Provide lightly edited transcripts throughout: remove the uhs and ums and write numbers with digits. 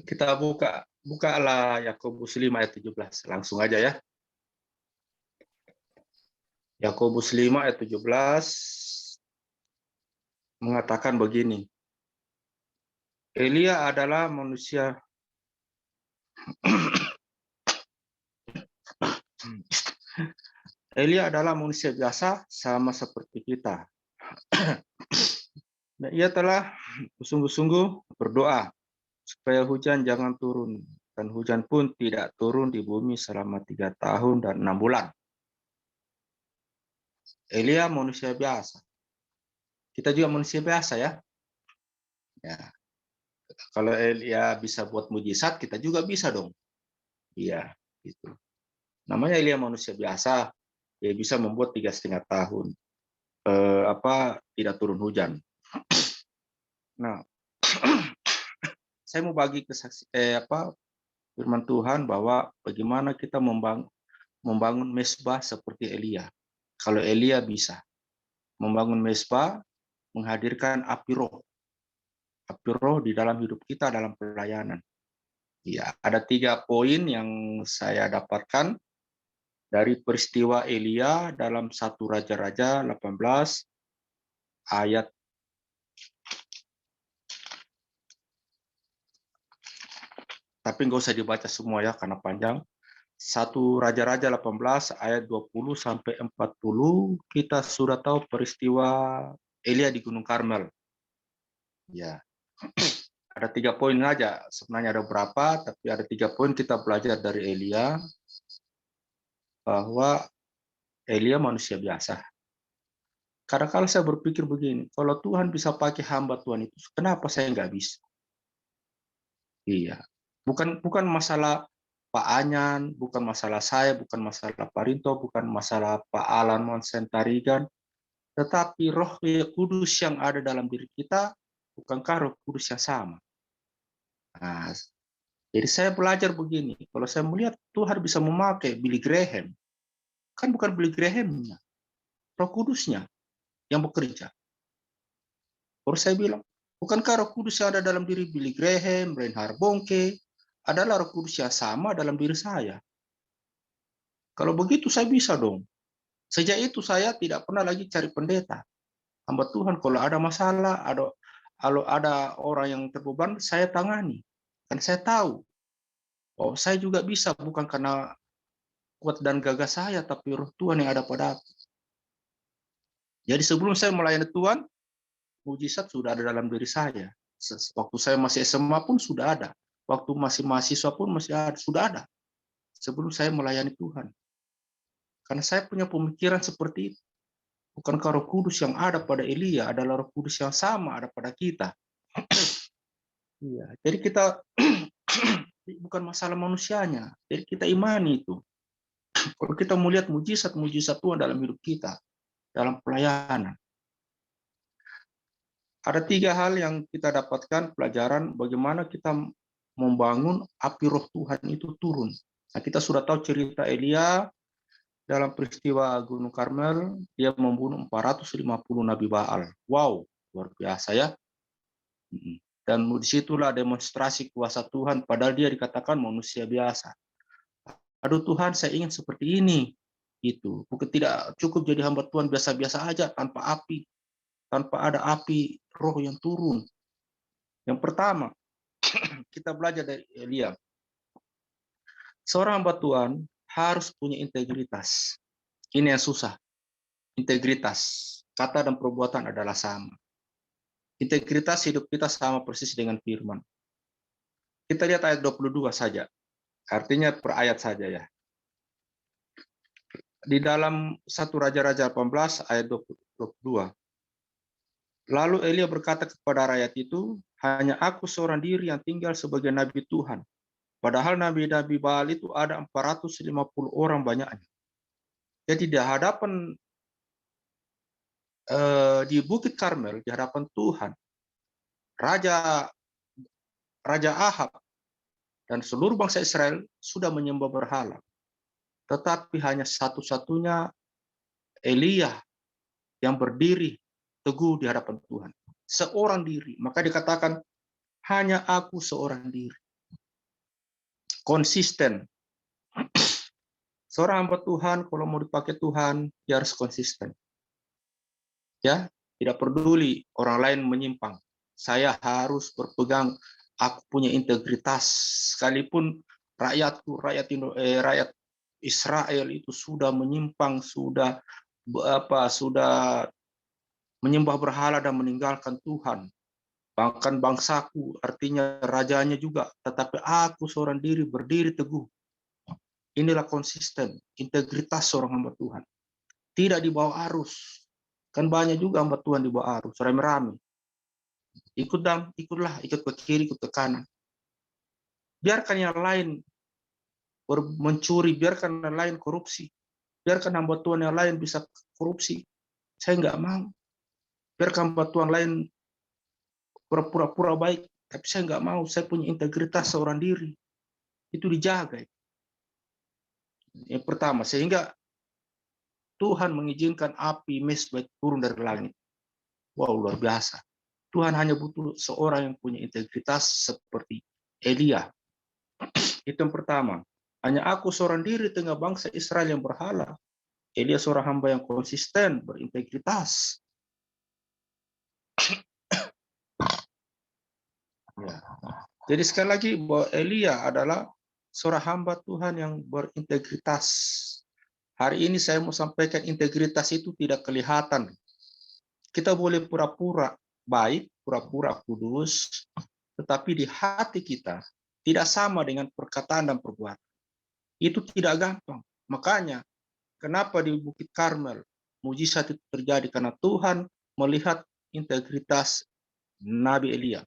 Kita bukalah Yakobus 5 ayat 17. Langsung aja ya. Yakobus 5 ayat 17 mengatakan begini. Elia adalah manusia Elia adalah manusia biasa sama seperti kita. Dan ia telah sungguh-sungguh berdoa supaya hujan jangan turun, dan hujan pun tidak turun di bumi selama 3 tahun dan 6 bulan. Elia manusia biasa. Kita juga manusia biasa ya. Ya. Kalau Elia bisa buat mujizat, kita juga bisa dong. Iya, gitu. Namanya Elia manusia biasa, dia bisa membuat 3,5 tahun tidak turun hujan. Nah, saya mau bagi firman Tuhan bahwa bagaimana kita membangun mesbah seperti Elia. Kalau Elia bisa membangun mesbah, menghadirkan api roh di dalam hidup kita dalam pelayanan. Ya, ada 3 poin yang saya dapatkan dari peristiwa Elia dalam 1 Raja-Raja 18 ayat tapi nggak usah dibaca semua ya karena panjang. 1 Raja-Raja 18 ayat 20 sampai 40 kita sudah tahu peristiwa Elia di Gunung Karmel. Ya. Ada 3 poin aja, sebenarnya ada berapa, tapi ada 3 poin kita belajar dari Elia, bahwa Elia manusia biasa. Kadang-kadang saya berpikir begini, kalau Tuhan bisa pakai hamba Tuhan itu, kenapa saya nggak bisa? Iya, bukan masalah Pak Anyan, bukan masalah saya, bukan masalah Pak Rinto, bukan masalah Pak Alan Monsentarigan, tetapi Roh Kudus yang ada dalam diri kita, bukankah Roh Kudus yang sama? Nah, jadi saya belajar begini, kalau saya melihat Tuhan bisa memakai Billy Graham, kan bukan Billy Graham-nya, Roh Kudusnya yang bekerja. Baru saya bilang, bukankah Roh Kudus yang ada dalam diri Billy Graham, Reinhard Bonnke, adalah Roh Kudus yang sama dalam diri saya? Kalau begitu saya bisa dong. Sejak itu saya tidak pernah lagi cari pendeta. Hamba Tuhan kalau ada masalah, kalau ada orang yang terbeban, saya tangani. Kan saya tahu, oh saya juga bisa, bukan karena kuat dan gagah saya, tapi Roh Tuhan yang ada pada aku. Jadi sebelum saya melayani Tuhan, mujizat sudah ada dalam diri saya. Waktu saya masih SMA pun sudah ada. Waktu masih mahasiswa pun masih ada, sudah ada. Sebelum saya melayani Tuhan. Karena saya punya pemikiran seperti itu. Bukankah Roh Kudus yang ada pada Elia adalah Roh Kudus yang sama ada pada kita? Iya. Jadi kita bukan masalah manusianya. Jadi kita imani itu. Kalau kita melihat mujizat-mujizat Tuhan dalam hidup kita, dalam pelayanan. Ada 3 hal yang kita dapatkan pelajaran bagaimana kita membangun api roh Tuhan itu turun. Nah, kita sudah tahu cerita Elia dalam peristiwa Gunung Karmel, dia membunuh 450 Nabi Baal. Wow, luar biasa ya. Dan disitulah demonstrasi kuasa Tuhan, padahal dia dikatakan manusia biasa. Aduh Tuhan, saya ingin seperti ini. Itu bukan tidak cukup jadi hamba Tuhan biasa-biasa aja tanpa api, tanpa ada api roh yang turun. Yang pertama, kita belajar dari Elia. Seorang hamba Tuhan harus punya integritas. Ini yang susah. Integritas. Kata dan perbuatan adalah sama. Integritas hidup kita sama persis dengan firman. Kita lihat ayat 22 saja. Artinya per ayat saja ya. Di dalam 1 Raja-Raja 18 ayat 22. Lalu Elia berkata kepada rakyat itu, hanya aku seorang diri yang tinggal sebagai nabi Tuhan. Padahal nabi-nabi Baal itu ada 450 orang banyaknya. Jadi di hadapan di Bukit Karmel, di hadapan Tuhan, Raja Ahab dan seluruh bangsa Israel sudah menyembah berhala. Tetapi hanya satu-satunya Elia yang berdiri teguh di hadapan Tuhan. Seorang diri. Maka dikatakan hanya aku seorang diri. Konsisten. Seorang hamba Tuhan kalau mau dipakai Tuhan, dia harus konsisten. Ya, tidak peduli orang lain menyimpang. Saya harus berpegang, aku punya integritas. Sekalipun rakyatku, rakyat Israel itu sudah menyimpang, sudah sudah menyembah berhala dan meninggalkan Tuhan. Bahkan bangsaku, artinya rajanya juga, tetapi aku seorang diri berdiri teguh. Inilah konsisten, integritas seorang hamba Tuhan. Tidak dibawa arus. Kan banyak juga hamba Tuhan dibawa arus, rame-rame. Ikutlah, ikut ke kiri, ikut ke kanan. Biarkan yang lain mencuri, biarkan yang lain korupsi. Biarkan hamba Tuhan yang lain bisa korupsi. Saya nggak mau. Biarkan hamba Tuhan lain pura-pura baik, tapi saya nggak mau. Saya punya integritas seorang diri. Itu dijaga. Yang pertama, sehingga Tuhan mengizinkan api mesbah turun dari langit. Wow, luar biasa. Tuhan hanya butuh seorang yang punya integritas seperti Elia. Itu yang pertama. Hanya aku seorang diri tengah bangsa Israel yang berhala. Elia seorang hamba yang konsisten, berintegritas. Ya. Jadi sekali lagi bahwa Elia adalah seorang hamba Tuhan yang berintegritas. Hari ini saya mau sampaikan integritas itu tidak kelihatan. Kita boleh pura-pura baik, pura-pura kudus, tetapi di hati kita tidak sama dengan perkataan dan perbuatan. Itu tidak gampang. Makanya kenapa di Bukit Karmel mujizat itu terjadi, karena Tuhan melihat integritas Nabi Elia.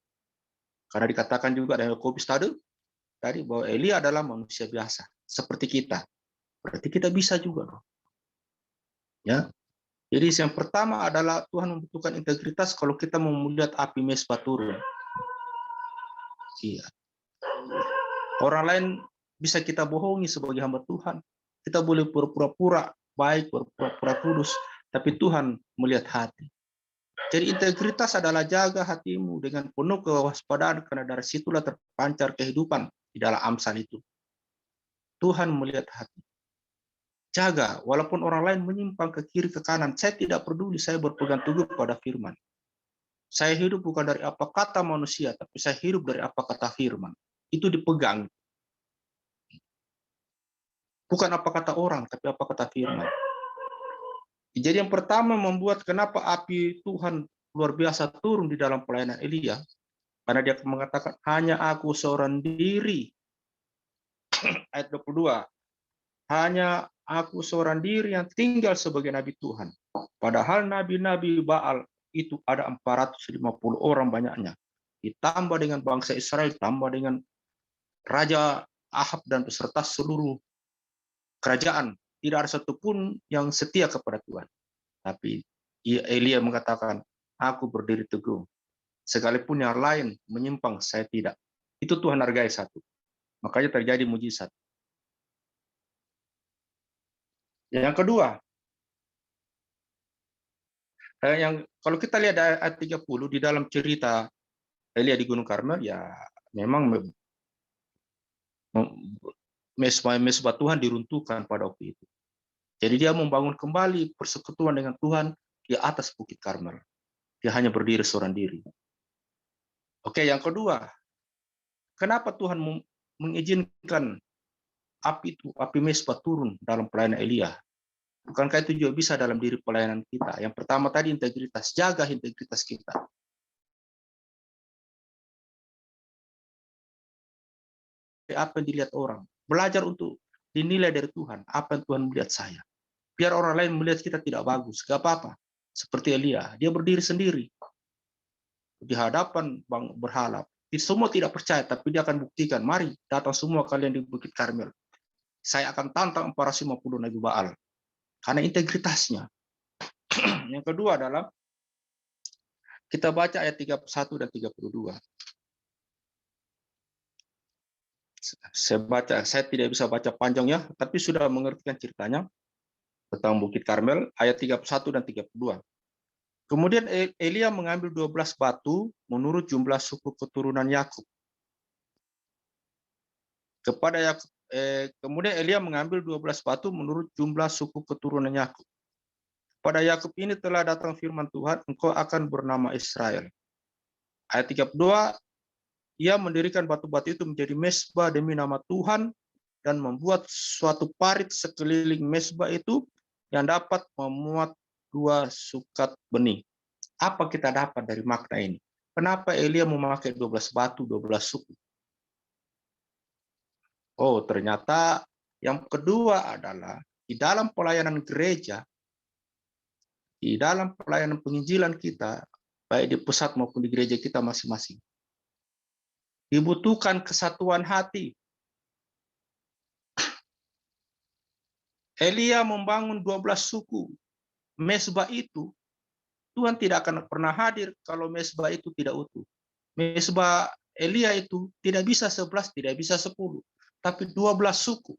Karena dikatakan juga dalam Yakobus tadi bahwa Elia adalah manusia biasa seperti kita. Berarti kita bisa juga. Ya. Jadi yang pertama adalah Tuhan membutuhkan integritas kalau kita mau melihat api mesbah turun. Iya. Orang lain bisa kita bohongi sebagai hamba Tuhan. Kita boleh pura-pura baik, pura-pura kudus, tapi Tuhan melihat hati. Jadi integritas adalah jaga hatimu dengan penuh kewaspadaan, karena dari situlah terpancar kehidupan di dalam Amsal itu. Tuhan melihat hati. Jaga, walaupun orang lain menyimpang ke kiri ke kanan, saya tidak peduli, saya berpegang teguh pada firman. Saya hidup bukan dari apa kata manusia, tapi saya hidup dari apa kata firman. Itu dipegang. Bukan apa kata orang, tapi apa kata firman. Jadi yang pertama membuat kenapa api Tuhan luar biasa turun di dalam pelayanan Elia, karena dia mengatakan, hanya aku seorang diri. Ayat 22. Hanya aku seorang diri yang tinggal sebagai nabi Tuhan. Padahal nabi-nabi Baal itu ada 450 orang banyaknya. Ditambah dengan bangsa Israel, tambah dengan Raja Ahab dan beserta seluruh kerajaan. Tidak ada satupun yang setia kepada Tuhan. Tapi Elia mengatakan, aku berdiri teguh. Sekalipun yang lain menyimpang, saya tidak. Itu Tuhan hargai satu. Makanya terjadi mujizat. Yang kedua, kalau kita lihat ayat 30 di dalam cerita Elia di Gunung Karmel, ya memang mesbah Tuhan diruntuhkan pada waktu itu. Jadi dia membangun kembali persekutuan dengan Tuhan di atas Bukit Karmel. Dia hanya berdiri seorang diri. Oke, yang kedua, kenapa Tuhan mengizinkan api mesbah turun dalam pelayanan Elia? Bukankah itu juga bisa dalam diri pelayanan kita? Yang pertama tadi integritas, jaga integritas kita. Apa yang dilihat orang, belajar untuk dinilai dari Tuhan, apa yang Tuhan melihat saya. Biar orang lain melihat kita tidak bagus, gak apa-apa. Seperti Elia, dia berdiri sendiri di hadapan berhala. Semua tidak percaya, tapi dia akan buktikan, mari datang semua kalian di Bukit Karmel. Saya akan tantang 450 Nabi Baal. Karena integritasnya. Yang kedua adalah, kita baca ayat 31 dan 32. Saya tidak bisa baca panjang ya, tapi sudah mengertikan ceritanya tentang Bukit Karmel, ayat 31 dan 32. Kemudian Elia mengambil 12 batu menurut jumlah suku keturunan Yakub. Kemudian Elia mengambil 12 batu menurut jumlah suku keturunan Yakub. Pada Yakub ini telah datang firman Tuhan, engkau akan bernama Israel. Ayat 32, ia mendirikan batu-batu itu menjadi mezbah demi nama Tuhan dan membuat suatu parit sekeliling mezbah itu yang dapat memuat 2 sukat benih. Apa kita dapat dari makna ini? Kenapa Elia memakai 12 batu, 12 suku? Oh, ternyata yang kedua adalah di dalam pelayanan gereja, di dalam pelayanan penginjilan kita, baik di pusat maupun di gereja kita masing-masing, dibutuhkan kesatuan hati. Elia membangun 12 suku. Mezbah itu, Tuhan tidak akan pernah hadir kalau mezbah itu tidak utuh. Mezbah Elia itu tidak bisa 11, tidak bisa 10, tapi 12 suku.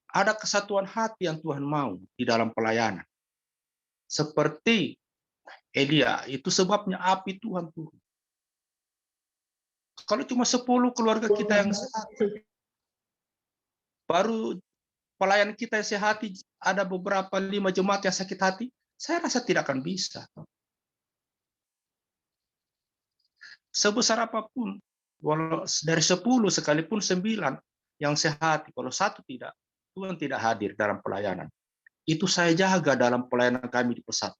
Ada kesatuan hati yang Tuhan mau di dalam pelayanan. Seperti Elia, itu sebabnya api Tuhan turun. Kalau cuma 10 keluarga kita yang sehat, baru pelayan kita yang sehat, ada beberapa 5 jemaat yang sakit hati, saya rasa tidak akan bisa. Sebesar apapun, walau dari 10 sekalipun 9 yang sehat, kalau 1 tidak, Tuhan tidak hadir dalam pelayanan. Itu saya jaga dalam pelayanan kami di pusat.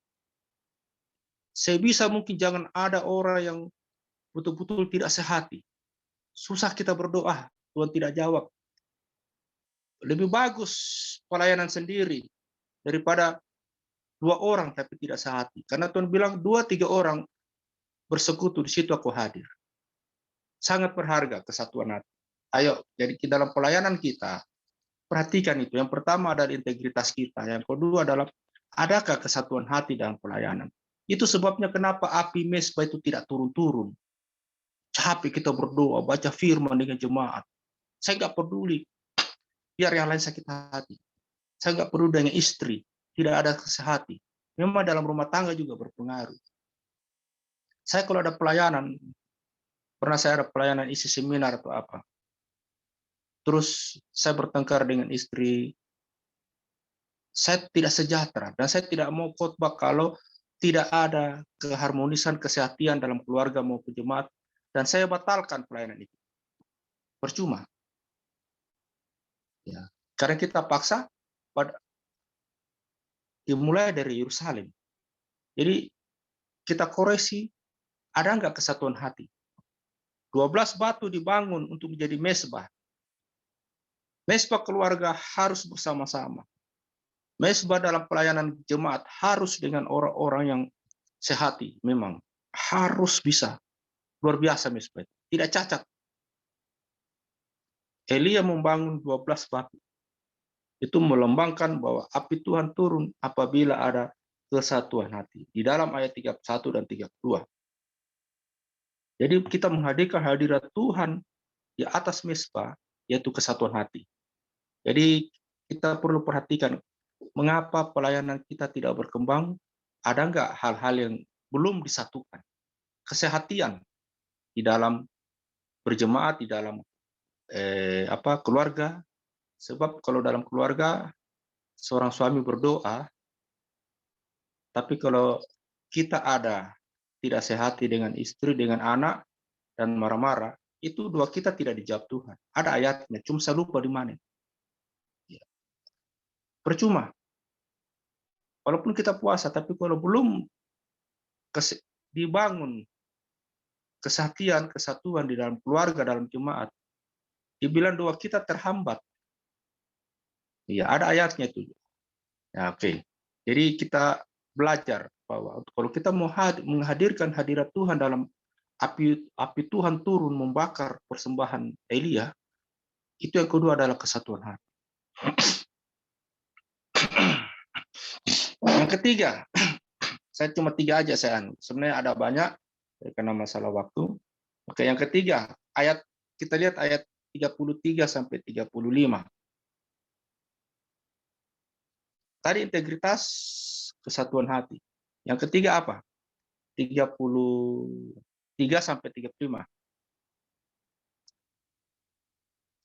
Sebisa mungkin jangan ada orang yang betul-betul tidak sehati. Susah kita berdoa, Tuhan tidak jawab. Lebih bagus pelayanan sendiri daripada 2 orang tapi tidak sehati. Karena Tuhan bilang 2-3 orang bersekutu, di situ aku hadir. Sangat berharga kesatuan hati. Ayo, jadi dalam pelayanan kita, perhatikan itu. Yang pertama adalah integritas kita. Yang kedua adalah, adakah kesatuan hati dalam pelayanan? Itu sebabnya kenapa api mezbah itu tidak turun-turun. Capek kita berdoa, baca firman dengan jemaat. Saya nggak peduli, biar yang lain sakit hati. Saya nggak peduli dengan istri, tidak ada kesehati. Memang dalam rumah tangga juga berpengaruh. Saya kalau ada pelayanan, pernah saya ada pelayanan isi seminar atau apa. Terus saya bertengkar dengan istri, saya tidak sejahtera dan saya tidak mau khotbah kalau tidak ada keharmonisan kesehatan dalam keluarga maupun jemaat, dan saya batalkan pelayanan itu. Percuma. Ya. Karena kita paksa dimulai dari Yerusalem. Jadi kita koreksi, ada enggak kesatuan hati? 12 batu dibangun untuk menjadi mezbah. Mezbah keluarga harus bersama-sama. Mezbah dalam pelayanan jemaat harus dengan orang-orang yang sehati, memang harus bisa. Luar biasa mezbah. Tidak cacat. Elia membangun 12 batu. Itu melambangkan bahwa api Tuhan turun apabila ada kesatuan hati. Di dalam ayat 31 dan 32. Jadi kita menghadirkan hadirat Tuhan di atas mezbah, yaitu kesatuan hati. Jadi kita perlu perhatikan mengapa pelayanan kita tidak berkembang, ada enggak hal-hal yang belum disatukan. Kesehatan di dalam berjemaat, di dalam keluarga. Sebab kalau dalam keluarga seorang suami berdoa, tapi kalau kita ada tidak sehati dengan istri, dengan anak, dan marah-marah, itu doa kita tidak dijawab Tuhan. Ada ayatnya, cuma saya lupa di mana. Percuma. Walaupun kita puasa, tapi kalau belum dibangun kesatuan di dalam keluarga, dalam jemaat, dibilang doa kita terhambat. Ya, ada ayatnya itu. Ya, oke. Jadi kita belajar bahwa kalau kita mau menghadirkan hadirat Tuhan dalam api Tuhan turun membakar persembahan Elia, itu yang kedua adalah kesatuan hati. Yang ketiga, saya cuma 3 aja sebenarnya ada banyak karena masalah waktu. Oke, yang ketiga, kita lihat ayat 33 sampai 35. Tadi integritas, kesatuan hati. Yang ketiga apa? 33 sampai 35.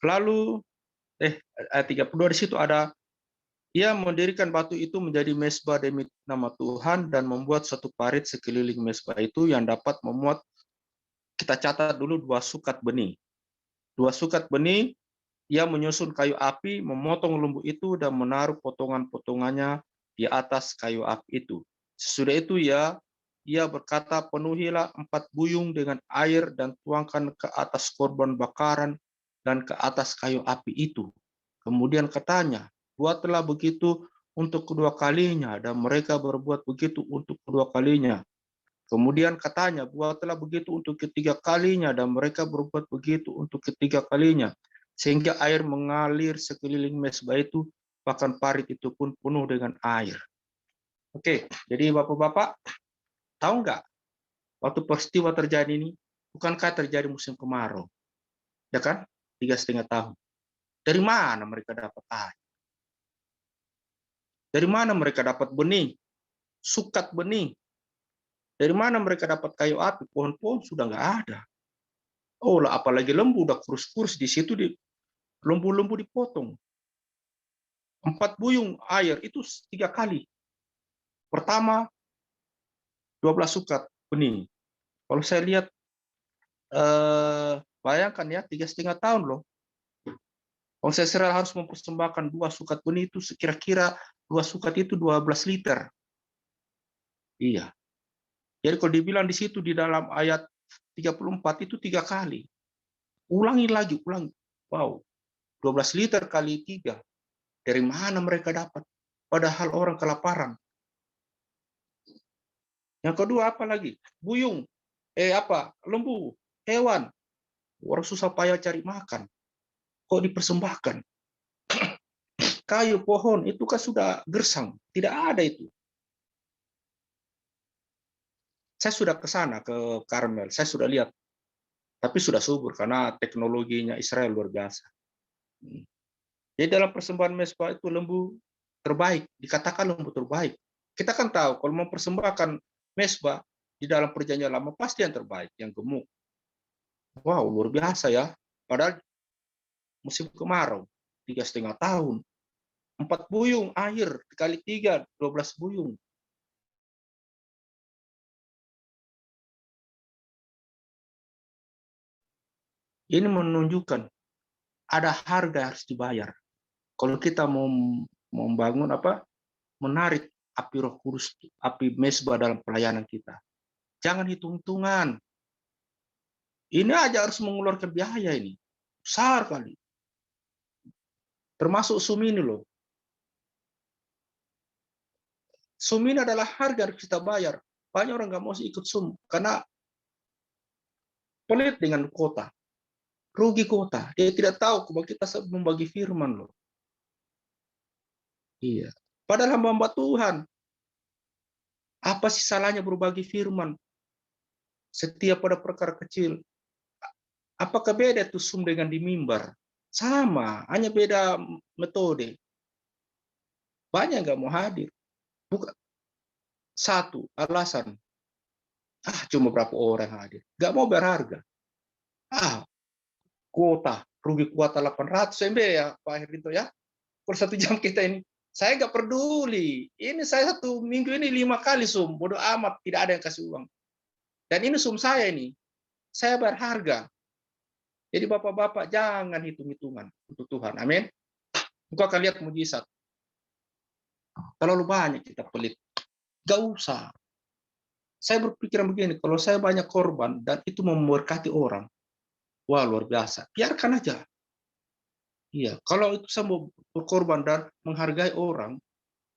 Lalu 32 di situ ada, ia mendirikan batu itu menjadi mezbah demi nama Tuhan dan membuat satu parit sekeliling mezbah itu yang dapat memuat, kita catat dulu, 2 sukat benih. 2 sukat benih, ia menyusun kayu api, memotong lembu itu dan menaruh potongan-potongannya di atas kayu api itu. Sesudah itu ia berkata, penuhilah 4 buyung dengan air dan tuangkan ke atas korban bakaran dan ke atas kayu api itu. Kemudian katanya, buatlah begitu untuk kedua kalinya, dan mereka berbuat begitu untuk kedua kalinya. Kemudian katanya, buatlah begitu untuk ketiga kalinya, dan mereka berbuat begitu untuk ketiga kalinya. Sehingga air mengalir sekeliling mezbah itu, bahkan parit itu pun penuh dengan air. Oke, jadi Bapak-Bapak, tahu nggak, waktu peristiwa terjadi ini, bukankah terjadi musim kemarau? Ya kan? 3,5 tahun. Dari mana mereka dapat air? Dari mana mereka dapat benih? Sukat benih. Dari mana mereka dapat kayu api? Pohon-pohon sudah nggak ada. Oh lah, apalagi lembu udah kurus-kurus di situ, lembu-lembu dipotong. 4 buyung air itu 3 kali. Pertama 12 sukat benih. Kalau saya lihat, bayangkan ya, 3,5 tahun loh. Kalau saya harus mempersembahkan 2 sukat benih itu, kira-kira 2 sukat itu 12 liter. Iya. Jadi kalau dibilang di situ di dalam ayat 34 itu 3 kali. Ulangi lagi, ulangi. Wow, 12 liter kali 3. Dari mana mereka dapat? Padahal orang kelaparan. Yang kedua apa lagi? Buyung. Lembu, hewan. Orang susah payah cari makan. Kok dipersembahkan? Kayu, pohon, itu kan sudah gersang. Tidak ada itu. Saya sudah ke sana, ke Karmel. Saya sudah lihat. Tapi sudah subur karena teknologinya Israel luar biasa. Jadi dalam persembahan mezbah itu lembu terbaik. Dikatakan lembu terbaik. Kita kan tahu kalau mempersembahkan mezbah di dalam perjanjian lama pasti yang terbaik, yang gemuk. Wow, luar biasa ya. Padahal musim kemarau, 3,5 tahun. 4 buyung air, dikali 3, 12 buyung. Ini menunjukkan ada harga yang harus dibayar. Kalau kita mau membangun menarik api Roh Kudus, api mezbah dalam pelayanan kita. Jangan hitung-hitungan. Ini aja harus mengeluarkan biaya ini. Besar kali. Termasuk sum ini loh. Sum ini adalah harga yang kita bayar. Banyak orang nggak mau ikut sum karena pelit dengan kota. Rugi kota. Dia tidak tahu bahwa kita membagi firman loh. Iya. Padahal hamba Tuhan. Apa sih salahnya berbagi firman? Setiap pada perkara kecil. Apakah beda tuh sum dengan di mimbar? Sama, hanya beda metode. Banyak nggak mau hadir. Bukan satu alasan. Cuma berapa orang hadir. Nggak mau berharga. Kuota. Rugi kuota 800 MB ya Pak Herdinto ya. Per 1 jam kita ini. Saya nggak peduli. Ini saya 1 minggu ini 5 kali sum. Bodoh amat. Tidak ada yang kasih uang. Dan ini sum saya ini. Saya berharga. Jadi bapak-bapak jangan hitung-hitungan untuk Tuhan. Amin. Engkau akan lihat mujizat. Terlalu banyak kita pelit. Gak usah. Saya berpikiran begini, kalau saya banyak korban dan itu memberkati orang, wah luar biasa. Biarkan aja. Iya, kalau itu saya mau berkorban dan menghargai orang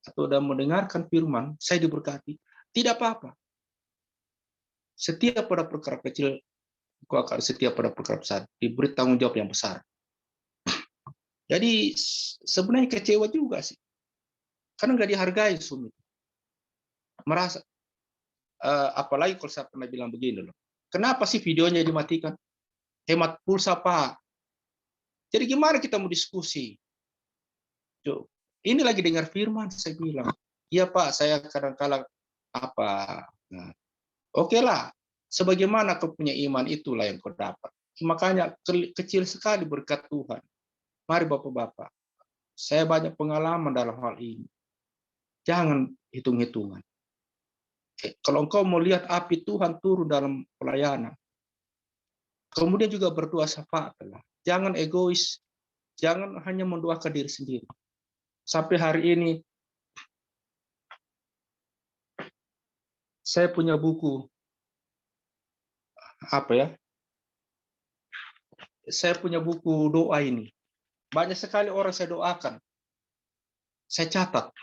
atau dan mendengarkan firman, saya diberkati, tidak apa-apa. Setiap pada perkara kecil, engkau akan setiap pada perkara besar diberi tanggung jawab yang besar. Jadi sebenarnya kecewa juga sih, karena nggak dihargai sumit. Merasa apalagi kalau saya pernah bilang begini loh, kenapa sih videonya dimatikan? Hemat pulsa Pak. Jadi gimana kita mau diskusi? Ini lagi dengar firman, saya bilang, iya Pak, saya kadang-kala apa. Nah, oke lah, sebagaimana kau punya iman itulah yang kau dapat. Makanya kecil sekali berkat Tuhan. Mari Bapak-Bapak, saya banyak pengalaman dalam hal ini. Jangan hitung-hitungan. Kalau engkau mau lihat api Tuhan turun dalam pelayanan, kemudian juga berdoa syafaatlah. Jangan egois, jangan hanya mendoakan diri sendiri. Sampai hari ini saya punya buku apa ya? Saya punya buku doa ini. Banyak sekali orang saya doakan. Saya catat.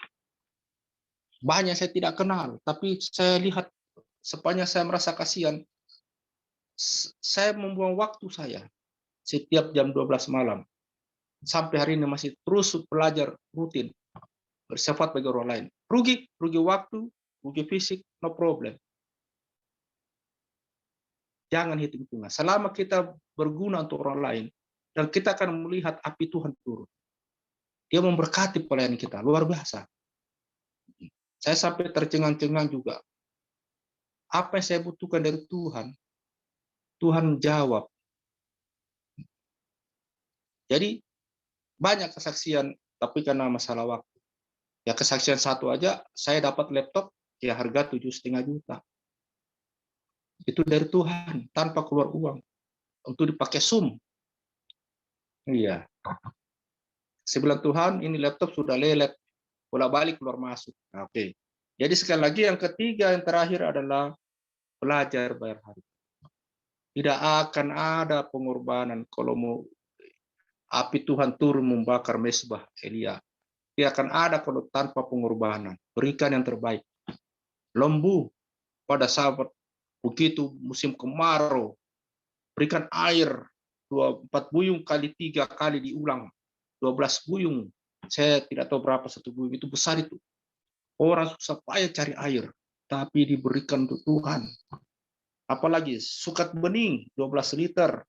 Banyak saya tidak kenal, tapi saya lihat sepanjang saya merasa kasihan, saya membuang waktu saya setiap jam 12 malam. Sampai hari ini masih terus belajar rutin. Bersifat bagi orang lain. Rugi waktu, rugi fisik, no problem. Jangan hitung-hitungan. Selama kita berguna untuk orang lain, dan kita akan melihat api Tuhan turun. Dia memberkati pelayanan kita, luar biasa. Saya sampai tercengang-cengang juga. Apa yang saya butuhkan dari Tuhan, Tuhan jawab. Jadi banyak kesaksian, tapi karena masalah waktu. Ya kesaksian satu aja, saya dapat laptop ya harga 7,5 juta. Itu dari Tuhan, tanpa keluar uang. Untuk dipakai Zoom. Iya. Saya bilang, Tuhan, ini laptop sudah lelet. Bolak-balik keluar masuk. Oke. Jadi sekali lagi yang ketiga, yang terakhir adalah belajar bayar harga. Tidak akan ada pengorbanan kalau mau api Tuhan turun membakar mesbah Elia. Dia akan ada kalau tanpa pengorbanan. Berikan yang terbaik. Lembu pada sahabat begitu musim kemarau. Berikan air 4 buyung kali 3 kali diulang. 12 buyung. Saya tidak tahu berapa satu buyung. Itu besar itu. Orang susah payah cari air. Tapi diberikan untuk Tuhan. Apalagi sukat bening 12 liter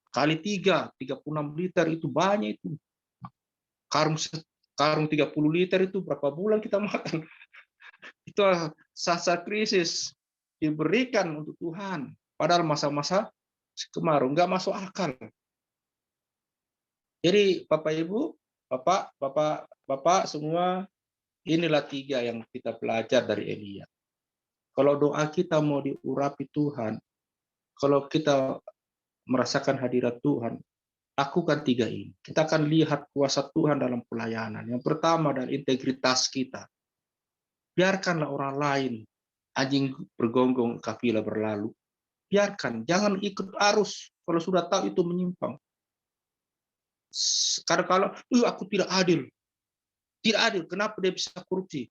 kali 3, 36 liter itu banyak itu. Karung 30 liter itu berapa bulan kita makan. Itu saat krisis diberikan untuk Tuhan. Padahal masa-masa kemarau nggak masuk akal. Jadi Bapak Ibu, Bapak semua, inilah 3 yang kita belajar dari Elia. Kalau doa kita mau diurapi Tuhan, kalau kita merasakan hadirat Tuhan, lakukan 3 ini. Kita akan lihat kuasa Tuhan dalam pelayanan. Yang pertama adalah integritas kita. Biarkanlah orang lain, anjing bergonggong, kafilah berlalu. Biarkan, jangan ikut arus kalau sudah tahu itu menyimpang. Karena kalau aku tidak adil. Tidak adil, kenapa dia bisa korupsi?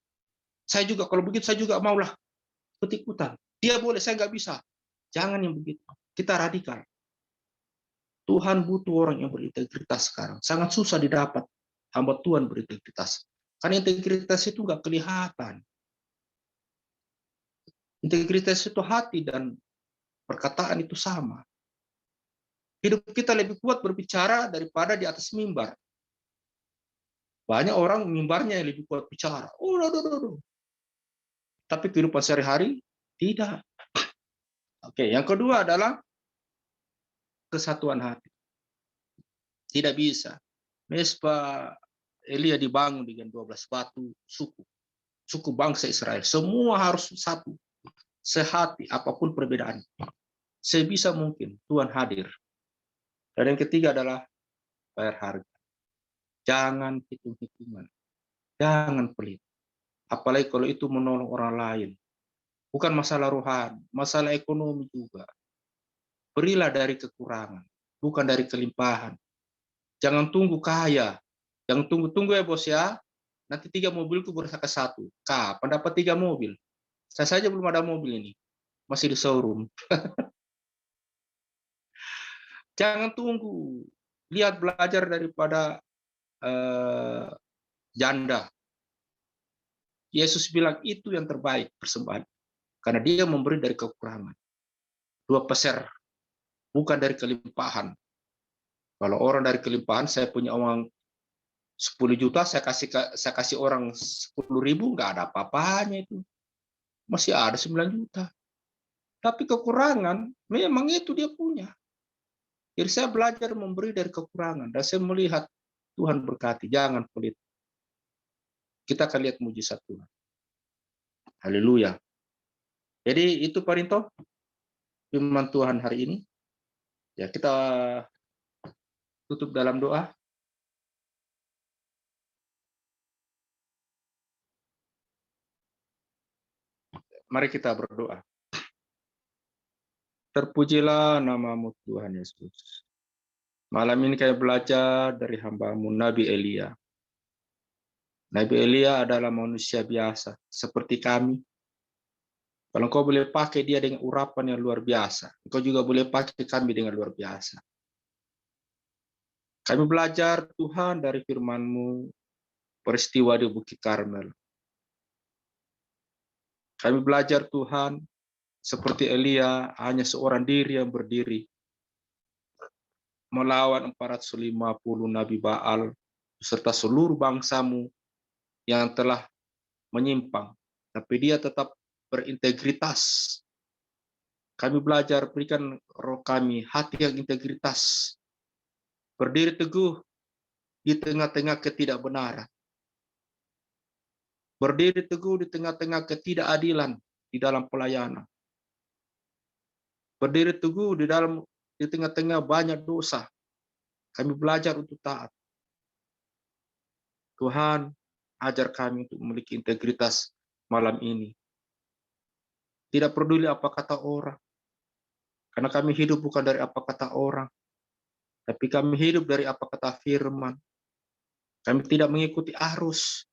Saya juga, kalau begitu saya juga maulah ikut-ikutan. Dia boleh, saya nggak bisa. Jangan yang begitu. Kita radikal. Tuhan butuh orang yang berintegritas sekarang. Sangat susah didapat hamba Tuhan berintegritas. Karena integritas itu nggak kelihatan. Integritas itu hati dan perkataan itu sama. Hidup kita lebih kuat berbicara daripada di atas mimbar. Banyak orang mimbarnya yang lebih kuat bicara. Tapi kehidupan sehari-hari tidak. Oke, yang kedua adalah kesatuan hati. Tidak bisa. Mesbah Elia dibangun dengan 12 batu suku bangsa Israel. Semua harus satu. Sehati apapun perbedaan. Sebisa mungkin Tuhan hadir. Dan yang ketiga adalah bayar harga. Jangan hitung-hitungan. Jangan pelit. Apalagi kalau itu menolong orang lain. Bukan masalah rohani, masalah ekonomi juga. Berilah dari kekurangan, bukan dari kelimpahan. Jangan tunggu kaya. Jangan tunggu-tunggu ya bos ya. Nanti 3 mobilku bersaka 1. Kapan dapat 3 mobil? Saya saja belum ada mobil ini. Masih di showroom. Jangan tunggu. Lihat, belajar daripada janda. Yesus bilang itu yang terbaik persembahan. Karena dia memberi dari kekurangan. 2 peser. Bukan dari kelimpahan. Kalau orang dari kelimpahan, saya punya uang 10 juta, saya kasih orang 10.000, nggak ada apa-apanya itu. masih ada 9 juta. Tapi kekurangan, memang itu dia punya. Jadi saya belajar memberi dari kekurangan. Dan saya melihat Tuhan berkati, jangan pelit. Kita akan lihat mujizat Tuhan. Haleluya. Jadi itu Pak Rinto, firman Tuhan hari ini. Ya, kita tutup dalam doa. Mari kita berdoa. Terpujilah namamu Tuhan Yesus. Malam ini kami belajar dari hamba-Mu Nabi Elia. Nabi Elia adalah manusia biasa, seperti kami. Kalau engkau boleh pakai dia dengan urapan yang luar biasa, engkau juga boleh pakai kami dengan luar biasa. Kami belajar Tuhan dari firman-Mu, peristiwa di Bukit Karmel. Kami belajar Tuhan, seperti Elia, hanya seorang diri yang berdiri, melawan 450 Nabi Baal, serta seluruh bangsa-Mu yang telah menyimpang. Tapi dia tetap berintegritas. Kami belajar, berikan roh kami hati yang integritas, berdiri teguh di tengah-tengah ketidakbenaran, berdiri teguh di tengah-tengah ketidakadilan di dalam pelayanan, berdiri teguh di tengah-tengah banyak dosa. Kami belajar untuk taat. Tuhan, ajar kami untuk memiliki integritas malam ini. Tidak peduli apa kata orang, karena kami hidup bukan dari apa kata orang, tapi kami hidup dari apa kata firman. Kami tidak mengikuti arus.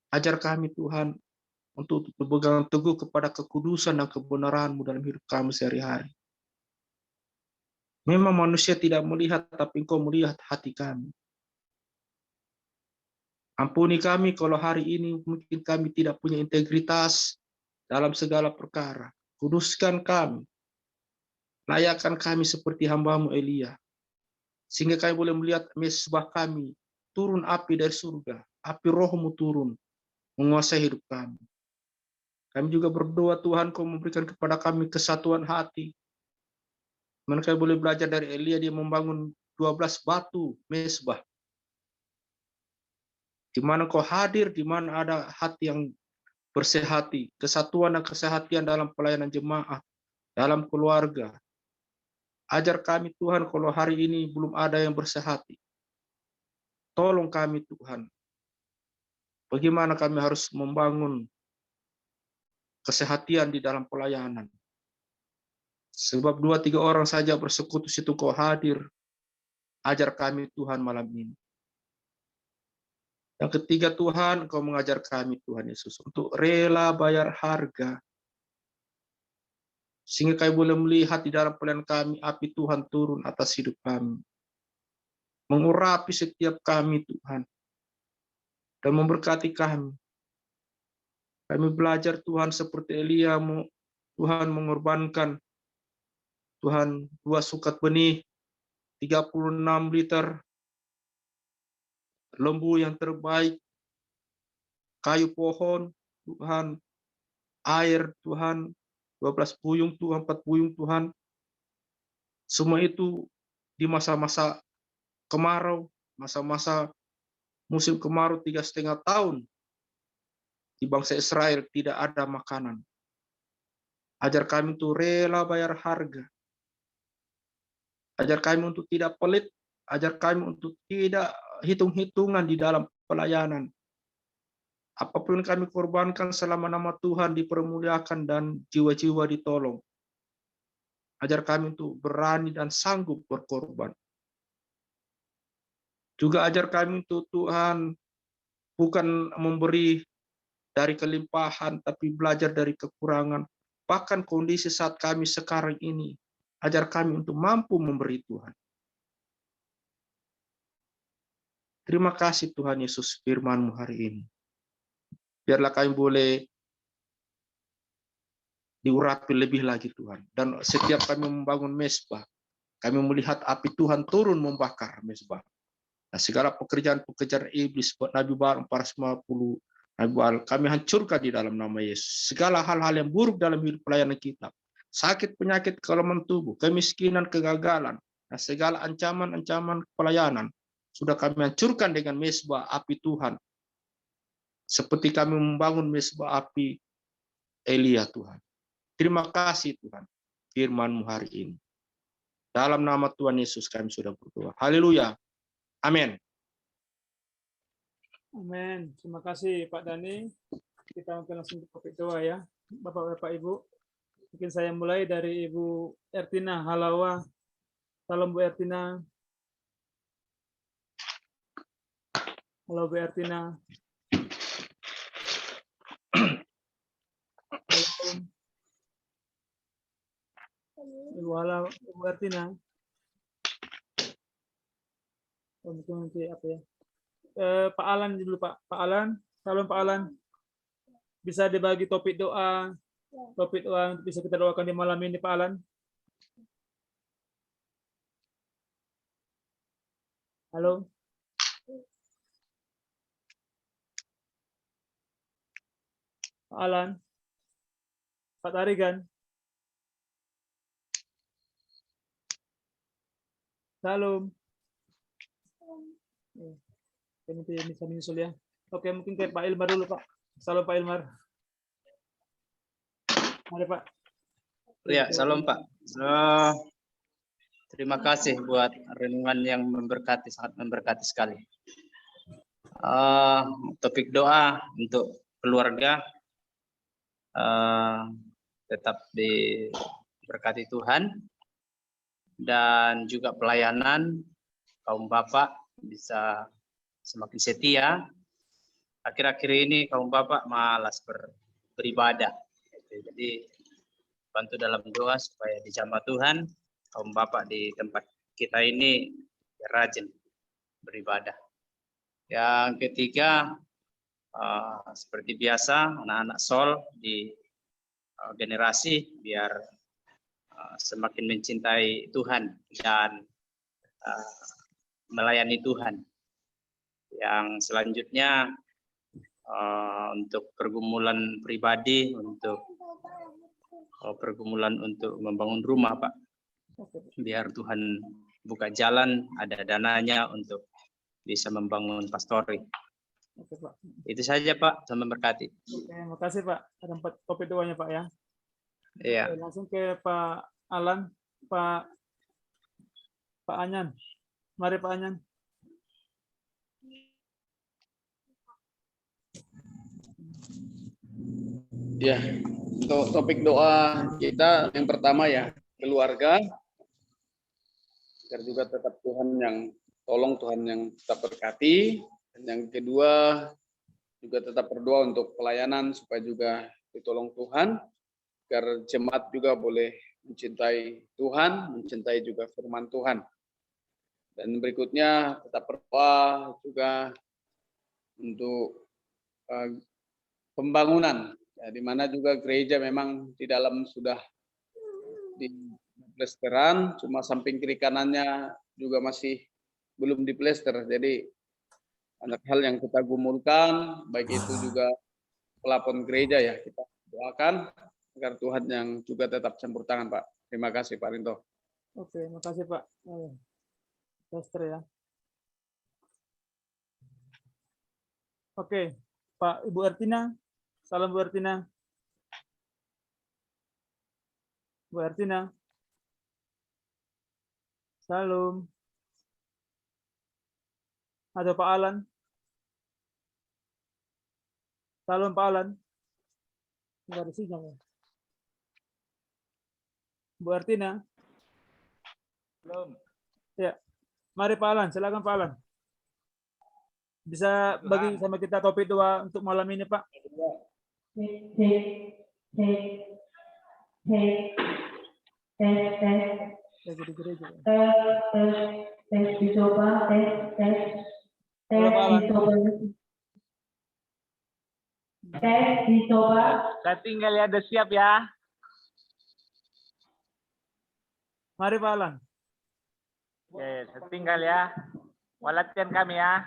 Ajar kami Tuhan untuk berpegang teguh kepada kekudusan dan kebenaran-Mu dalam hidup kami sehari-hari. Memang manusia tidak melihat, tapi Engkau melihat hati kami. Ampuni kami kalau hari ini mungkin kami tidak punya integritas dalam segala perkara. Kuduskan kami. Layakkan kami seperti hamba-Mu Elia. Sehingga kami boleh melihat mesbah kami. Turun api dari surga. Api Roh-Mu turun. Menguasai hidup kami. Kami juga berdoa Tuhan Kau memberikan kepada kami kesatuan hati. Mereka boleh belajar dari Elia, dia membangun 12 batu mesbah. Di mana Kau hadir, di mana ada hati yang bersehati, kesatuan dan kesehatian dalam pelayanan jemaah, dalam keluarga. Ajar kami Tuhan kalau hari ini belum ada yang bersehati. Tolong kami Tuhan. Bagaimana kami harus membangun kesehatian di dalam pelayanan. Sebab 2-3 orang saja bersekutu situ Kau hadir. Ajar kami Tuhan malam ini. Yang ketiga Tuhan, Kau mengajar kami Tuhan Yesus untuk rela bayar harga. Sehingga kami boleh melihat di dalam pelayanan kami api Tuhan turun atas hidup kami. Mengurapi setiap kami Tuhan. Dan memberkati kami. Kami belajar Tuhan seperti Elia, Tuhan mengorbankan Tuhan 2 sukat benih, 36 liter lembu yang terbaik, kayu pohon, Tuhan, air Tuhan, 12 puyung Tuhan, 4 puyung Tuhan. Semua itu di masa-masa kemarau, masa-masa musim kemarau 3,5 tahun. Di bangsa Israel tidak ada makanan. Ajar kami untuk rela bayar harga. Ajar kami untuk tidak pelit. Ajar kami untuk tidak hitung-hitungan di dalam pelayanan. Apapun kami korbankan selama nama Tuhan dipermuliakan dan jiwa-jiwa ditolong. Ajar kami untuk berani dan sanggup berkorban. Juga ajar kami untuk Tuhan bukan memberi dari kelimpahan, tapi belajar dari kekurangan. Bahkan kondisi saat kami sekarang ini, ajar kami untuk mampu memberi Tuhan. Terima kasih Tuhan Yesus firman-Mu hari ini. Biarlah kami boleh diurapi lebih lagi Tuhan. Dan setiap kami membangun mesbah, kami melihat api Tuhan turun membakar mesbah. Nah, segala pekerjaan-pekerjaan iblis, Nabi Baal 450 Kami hancurkan di dalam nama Yesus. Segala hal-hal yang buruk dalam hidup pelayanan kita. Sakit, penyakit, kelemahan tubuh, kemiskinan, kegagalan, dan segala ancaman-ancaman pelayanan sudah kami hancurkan dengan mesbah api Tuhan. Seperti kami membangun mesbah api Elia Tuhan. Terima kasih Tuhan firman-Mu hari ini. Dalam nama Tuhan Yesus kami sudah berdoa. Haleluya. Amin. Amin. Terima kasih Pak Dani. Kita mungkin langsung ke topik doa ya. Bapak-bapak Ibu. Mungkin saya mulai dari Ibu Ertina Halawa. Salam Bu Ertina. Halo Bu Ertina. Halo Ibu Ertina. Mungkin nanti apa ya? Pak Alan dulu Pak. Pak Alan. Salam Pak Alan. Bisa dibagi topik doa. Topik doa bisa kita doakan di malam ini Pak Alan. Halo. Pak Alan. Pak Tarigan. Salam. Nanti bisa menyusul ya. Oke, mungkin ke Pak Ilmar dulu Pak. Salam Pak Ilmar. Mari Pak. Ya, salam Pak. Terima kasih buat renungan yang memberkati, sangat memberkati sekali. Topik doa untuk keluarga tetap diberkati Tuhan, dan juga pelayanan kaum bapak bisa semakin setia. Akhir-akhir ini kaum bapak malas beribadah. Jadi bantu dalam doa supaya dijamah Tuhan, kaum bapak di tempat kita ini rajin beribadah. Yang ketiga, seperti biasa anak-anak Sol di generasi biar semakin mencintai Tuhan dan melayani Tuhan. Yang selanjutnya untuk pergumulan pribadi, untuk pergumulan untuk membangun rumah Pak, biar Tuhan buka jalan, ada dananya untuk bisa membangun pastori. Oke, Pak. Itu saja Pak, Tuhan memberkati. Oke, terima kasih Pak. Ada 4 topik doanya Pak ya. Iya. Oke, langsung ke Pak Alan, Pak Anyan. Mari Pak Anyan. Ya, untuk topik doa kita yang pertama ya, keluarga. Agar juga tetap Tuhan yang tolong, Tuhan yang tetap berkati. Dan yang kedua juga tetap berdoa untuk pelayanan supaya juga ditolong Tuhan. Agar jemaat juga boleh mencintai Tuhan, mencintai juga firman Tuhan. Dan berikutnya tetap berdoa juga untuk pembangunan, ya, di mana juga gereja memang di dalam sudah diplesteran, cuma samping kiri kanannya juga masih belum diplester. Jadi banyak hal yang kita gumulkan, baik itu juga pelapon gereja ya, kita doakan agar Tuhan yang juga tetap campur tangan Pak. Terima kasih Pak Rinto. Oke, terima kasih Pak. Pastor ya. Oke, Pak Ibu Ertina. Salam Bu Ertina. Bu Ertina. Salam. Ada Pak Alan. Salam Pak Alan. Enggak ada sinyal ya. Bu Ertina. Belum. Ya. Mari Pak Alan, silakan Pak Alan. Bisa bagi sama kita topik doa untuk malam ini, Pak? Saya tinggal ya, udah siap ya. Mari Pak Alan. Oke, saya tinggal ya. Mau latihan kami ya.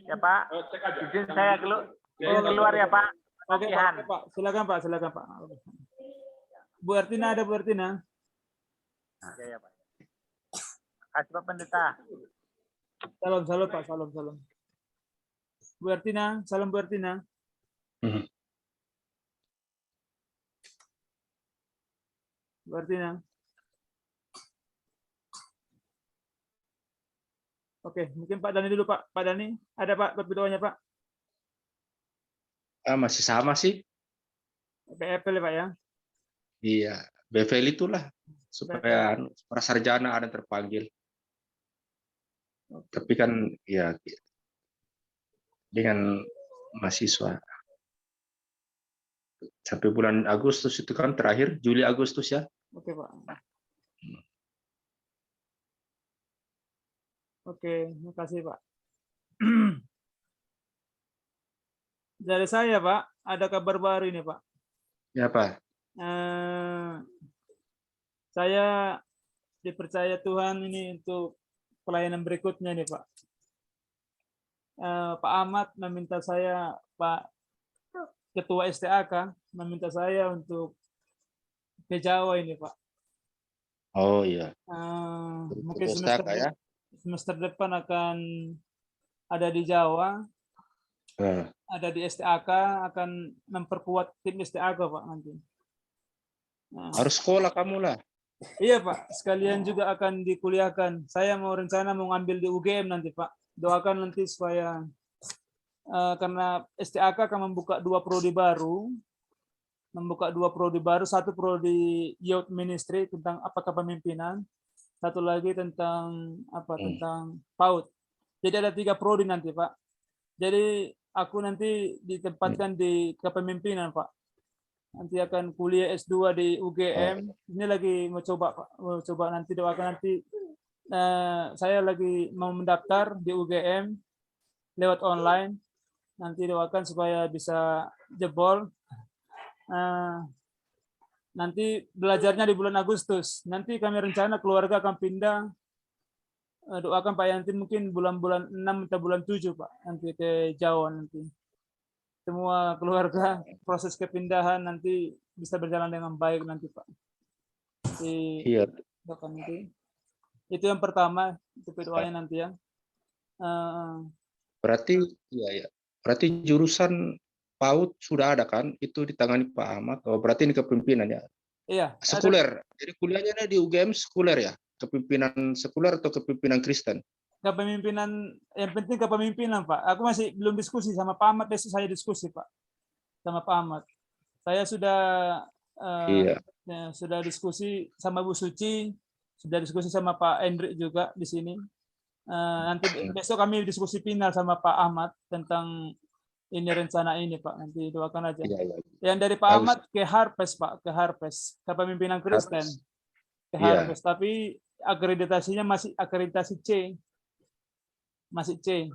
Ya Pak. Izin saya Keluar ya Pak. Oke Pak, Latihan. oke, Pak. Silakan Pak, silakan Pak. Bu Ertina, ada Bu Ertina? Ya Pak. Kasih Pak Pendeta. Salam, salam Pak, salam, salam. Bu Ertina, salam Bu Ertina. Mhm. Bu Ertina. Oke, mungkin Pak Dani dulu Pak. Pak Dani, ada Pak doanya Pak? Masih sama sih. PFL ya Pak ya? Iya, BVL itulah supaya prasarjana ada terpanggil. Tapi kan ya dengan mahasiswa sampai bulan Agustus itu kan terakhir Juli Agustus ya. Oke Pak. Oke, terima kasih Pak. Dari saya Pak, ada kabar baru ini Pak. Ya Pak. Saya dipercaya Tuhan ini untuk pelayanan berikutnya nih Pak. Pak Ahmad meminta saya, Pak Ketua STAK meminta saya untuk ke Jawa ini Pak. Oh iya. Mungkin STAK ya. semester depan akan ada di Jawa, ada di STAK, akan memperkuat tim STAK Pak nanti. Harus sekolah kamu lah. Iya Pak, sekalian juga akan dikuliahkan. Saya mau rencana mau ngambil di UGM nanti Pak. Doakan nanti supaya karena STAK akan membuka dua prodi baru, satu prodi Youth Ministry tentang apakah pemimpinan, satu lagi tentang tentang PAUD. Jadi ada 3 prodi nanti Pak. Jadi aku nanti ditempatkan di kepemimpinan Pak. Nanti akan kuliah S2 di UGM. Ini lagi mau coba Pak, mau coba nanti doakan nanti saya lagi mau mendaftar di UGM lewat online. Nanti doakan supaya bisa jebol. Nanti belajarnya di bulan Agustus. Nanti kami rencana keluarga akan pindah. Doakan Pak Yanti mungkin bulan-bulan 6 atau bulan 7 Pak. Nanti ke Jawa nanti. Semua keluarga proses kepindahan nanti bisa berjalan dengan baik nanti Pak. Iya. Nanti. Itu yang pertama, itu doanya nanti ya. Berarti iya ya. Berarti jurusan PAUD sudah ada kan? Itu ditangani Pak Ahmad. Oh, berarti ini kepemimpinan ya. Iya. Sekuler. Jadi kuliahnya di UGM sekuler ya. Kepemimpinan sekuler atau kepemimpinan Kristen? Kepemimpinan, yang penting kepemimpinan Pak. Aku masih belum diskusi sama Pak Ahmad, besok saya diskusi Pak sama Pak Ahmad. Saya sudah sudah diskusi sama Bu Suci, sudah diskusi sama Pak Hendrik juga di sini. Nanti besok kami diskusi final sama Pak Ahmad tentang ini rencana ini Pak. Nanti doakan aja. Yang dari Pak Ahmad ke Harpes Pak, ke Harpes, kepemimpinan Kristen, ke Harpes. Tapi akreditasinya masih akreditasi C. Masih C,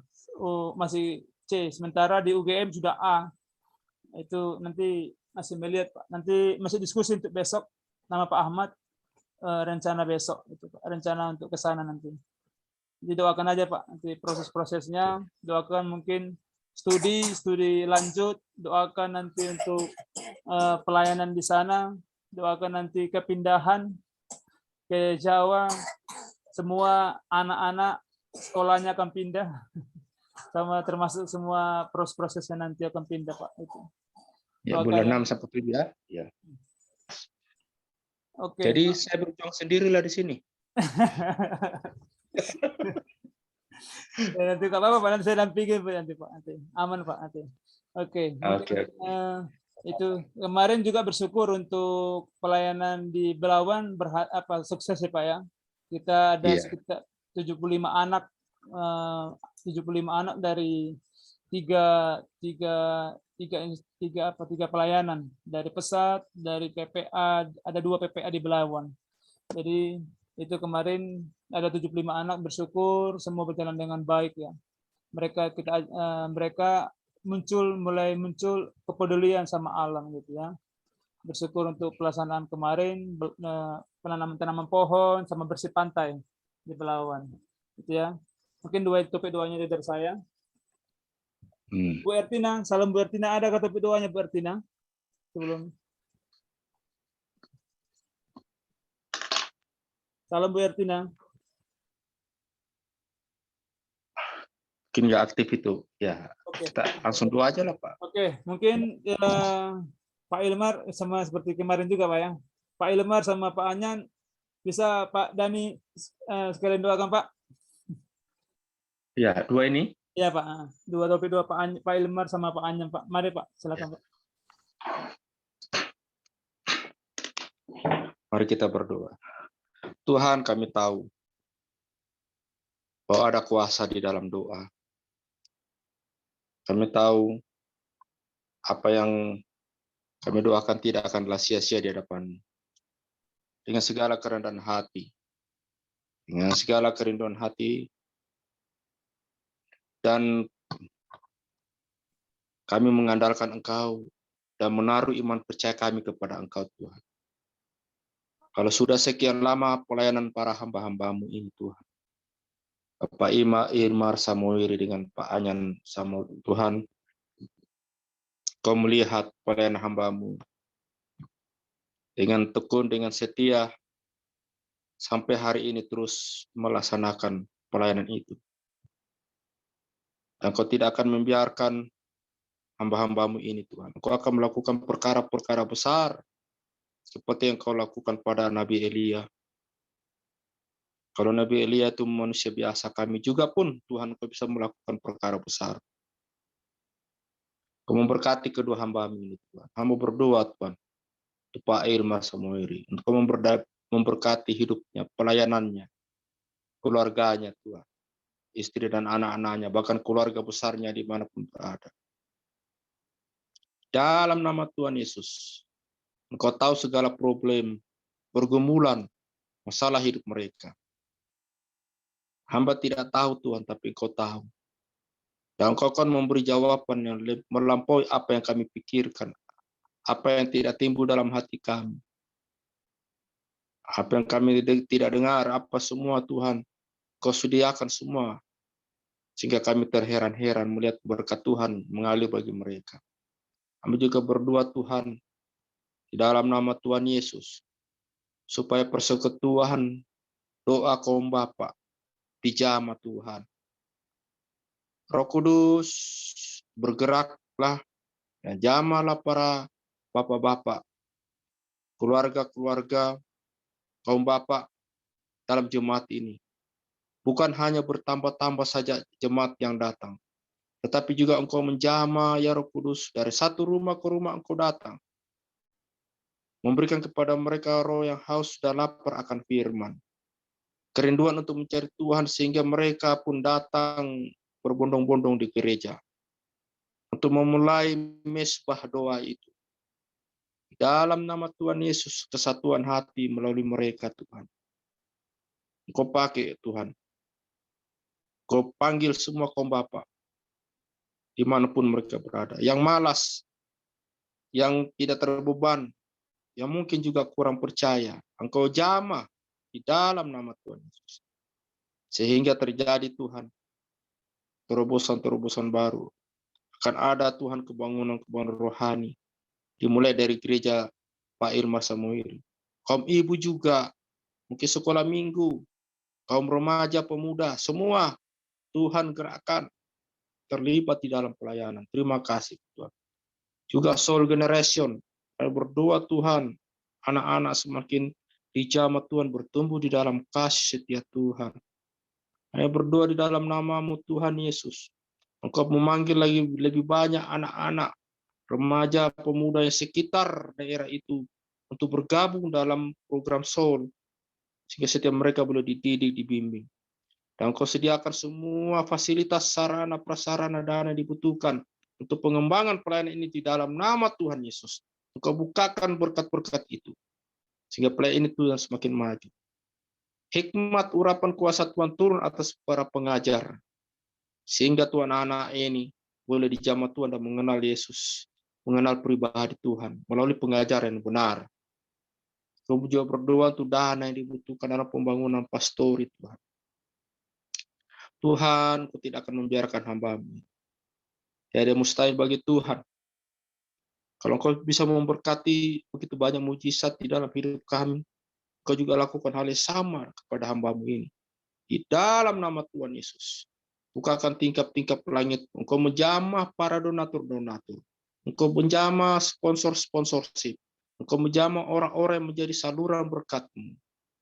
masih C. Sementara di UGM sudah A. Itu nanti masih melihat Pak. Nanti masih diskusi untuk besok nama Pak Ahmad, rencana besok itu Pak. Rencana untuk ke sana nanti. Jadi doakan aja Pak. Nanti proses-prosesnya doakan mungkin studi lanjut, doakan nanti untuk pelayanan di sana, doakan nanti kepindahan ke Jawa, semua anak-anak sekolahnya akan pindah, sama termasuk semua prosesnya nanti akan pindah Pak. Itu. Ya, bulan 6 sampai 7 ya. Ya. Oke. Jadi saya berjuang sendirilah di sini. Nanti nggak apa-apa Pak, nanti saya dampingin Pak nanti Pak. Nanti. Aman Pak nanti. Oke. Itu kemarin juga bersyukur untuk pelayanan di Belawan sukses ya Pak ya. Kita ada sekitar 75 anak dari tiga pelayanan, dari Pesat, dari PPA, ada 2 PPA di Belawan. Jadi itu kemarin ada 75 anak, bersyukur semua berjalan dengan baik ya. Mereka mulai muncul kepedulian sama alam gitu ya. Bersyukur untuk pelaksanaan kemarin, penanaman pohon sama bersih pantai di Belawan. Gitu ya. Mungkin 2 topik doanya dari saya. Bu Ertina, salam Bu Ertina. Ada kata doanya Bu Ertina? Sebelum. Salam Bu Ertina. Mungkin nggak aktif itu. Ya, Oke. kita langsung doa aja lah, Pak. Oke, mungkin Pak Ilmar sama seperti kemarin juga, Pak ya. Pak Ilmar sama Pak Anyan bisa Pak Dani sekalian doakan, Pak. Ya, dua ini. Iya, Pak. Dua topik dua Pak Ilmar sama Pak Anyan, Pak. Mari, Pak. Silakan, Pak. Mari kita berdoa. Tuhan, kami tahu bahwa ada kuasa di dalam doa. Kami tahu apa yang kami doakan tidak akanlah sia-sia di hadapan. Dengan segala kerendahan hati, dengan segala kerinduan hati, dan kami mengandalkan Engkau dan menaruh iman percaya kami kepada Engkau, Tuhan. Kalau sudah sekian lama pelayanan para hamba-hambamu ini, Tuhan, Bapak Ilmar Samuel dengan Pak Anyan Samuel, Tuhan, Kau melihat pelayanan hambamu dengan tekun, dengan setia, sampai hari ini terus melaksanakan pelayanan itu. Dan Kau tidak akan membiarkan hamba-hambamu ini, Tuhan. Kau akan melakukan perkara-perkara besar, seperti yang Kau lakukan pada Nabi Elia. Kalau Nabi Elia itu manusia biasa, kami juga pun, Tuhan, Kau bisa melakukan perkara besar. Kau memberkati kedua hamba ini, Tuhan. Hamba berdoa, Tuhan, untuk Pak Ilmar Samuel, untuk Kau memberkati hidupnya, pelayanannya, keluarganya, Tuhan, istri dan anak-anaknya, bahkan keluarga besarnya dimanapun berada. Dalam nama Tuhan Yesus, Engkau tahu segala problem, pergumulan, masalah hidup mereka. Hamba tidak tahu, Tuhan, tapi Engkau tahu. Dan Engkau akan memberi jawaban yang melampaui apa yang kami pikirkan, apa yang tidak timbul dalam hati kami, apa yang kami tidak dengar, apa semua, Tuhan, Kau sediakan semua, sehingga kami terheran-heran melihat berkat Tuhan mengalir bagi mereka. Kami juga berdoa, Tuhan, di dalam nama Tuhan Yesus, supaya persekutuan doa kaum Bapa dijamah, Tuhan. Roh Kudus, bergeraklah dan jamahlah para bapak-bapak, keluarga-keluarga, kaum bapak dalam jemaat ini. Bukan hanya bertambah-tambah saja jemaat yang datang, tetapi juga Engkau menjamah, ya Roh Kudus, dari satu rumah ke rumah Engkau datang. Memberikan kepada mereka roh yang haus dan lapar akan firman. Kerinduan untuk mencari Tuhan sehingga mereka pun datang berbondong-bondong di gereja untuk memulai mesbah doa itu. Dalam nama Tuhan Yesus, kesatuan hati melalui mereka, Tuhan. Engkau pakai, Tuhan. Engkau panggil semua kaum Bapa, dimanapun mereka berada. Yang malas, yang tidak terbeban, yang mungkin juga kurang percaya. Engkau jamah di dalam nama Tuhan Yesus. Sehingga terjadi, Tuhan, terobosan-terobosan baru. Akan ada, Tuhan, kebangunan-kebangunan rohani. Dimulai dari gereja Pak Ilmar Samuel. Kaum ibu juga, mungkin sekolah minggu, kaum remaja, pemuda, semua Tuhan gerakkan terlibat di dalam pelayanan. Terima kasih, Tuhan. Juga soul generation, saya berdoa, Tuhan, anak-anak semakin dijamah, Tuhan, bertumbuh di dalam kasih setia Tuhan. Saya berdoa di dalam nama-Mu, Tuhan Yesus. Engkau memanggil lagi lebih banyak anak-anak, remaja, pemuda yang sekitar daerah itu untuk bergabung dalam program soul, sehingga setiap mereka boleh dididik, dibimbing. Dan Engkau sediakan semua fasilitas, sarana, prasarana, dana yang dibutuhkan untuk pengembangan pelayanan ini di dalam nama Tuhan Yesus. Engkau bukakan berkat-berkat itu, sehingga pelayanan ini Tuhan semakin maju. Hikmat urapan kuasa Tuhan turun atas para pengajar, sehingga Tuhan anak ini boleh dijamah Tuhan dan mengenal Yesus, mengenal pribadi Tuhan melalui pengajaran yang benar. Kau juga berdoa untuk dana yang dibutuhkan dalam pembangunan pastori, Tuhan. Tuhan, Kau tidak akan membiarkan hamba-Mu Tiada yang mustahil bagi Tuhan. Kalau Engkau bisa memberkati begitu banyak mujizat di dalam hidup kami, Engkau juga lakukan hal yang sama kepada hamba-Mu ini. Di dalam nama Tuhan Yesus. Bukakan tingkap-tingkap langit. Engkau menjamah para donatur-donatur. Engkau menjamah sponsor-sponsorship. Engkau menjamah orang-orang yang menjadi saluran berkat-Mu.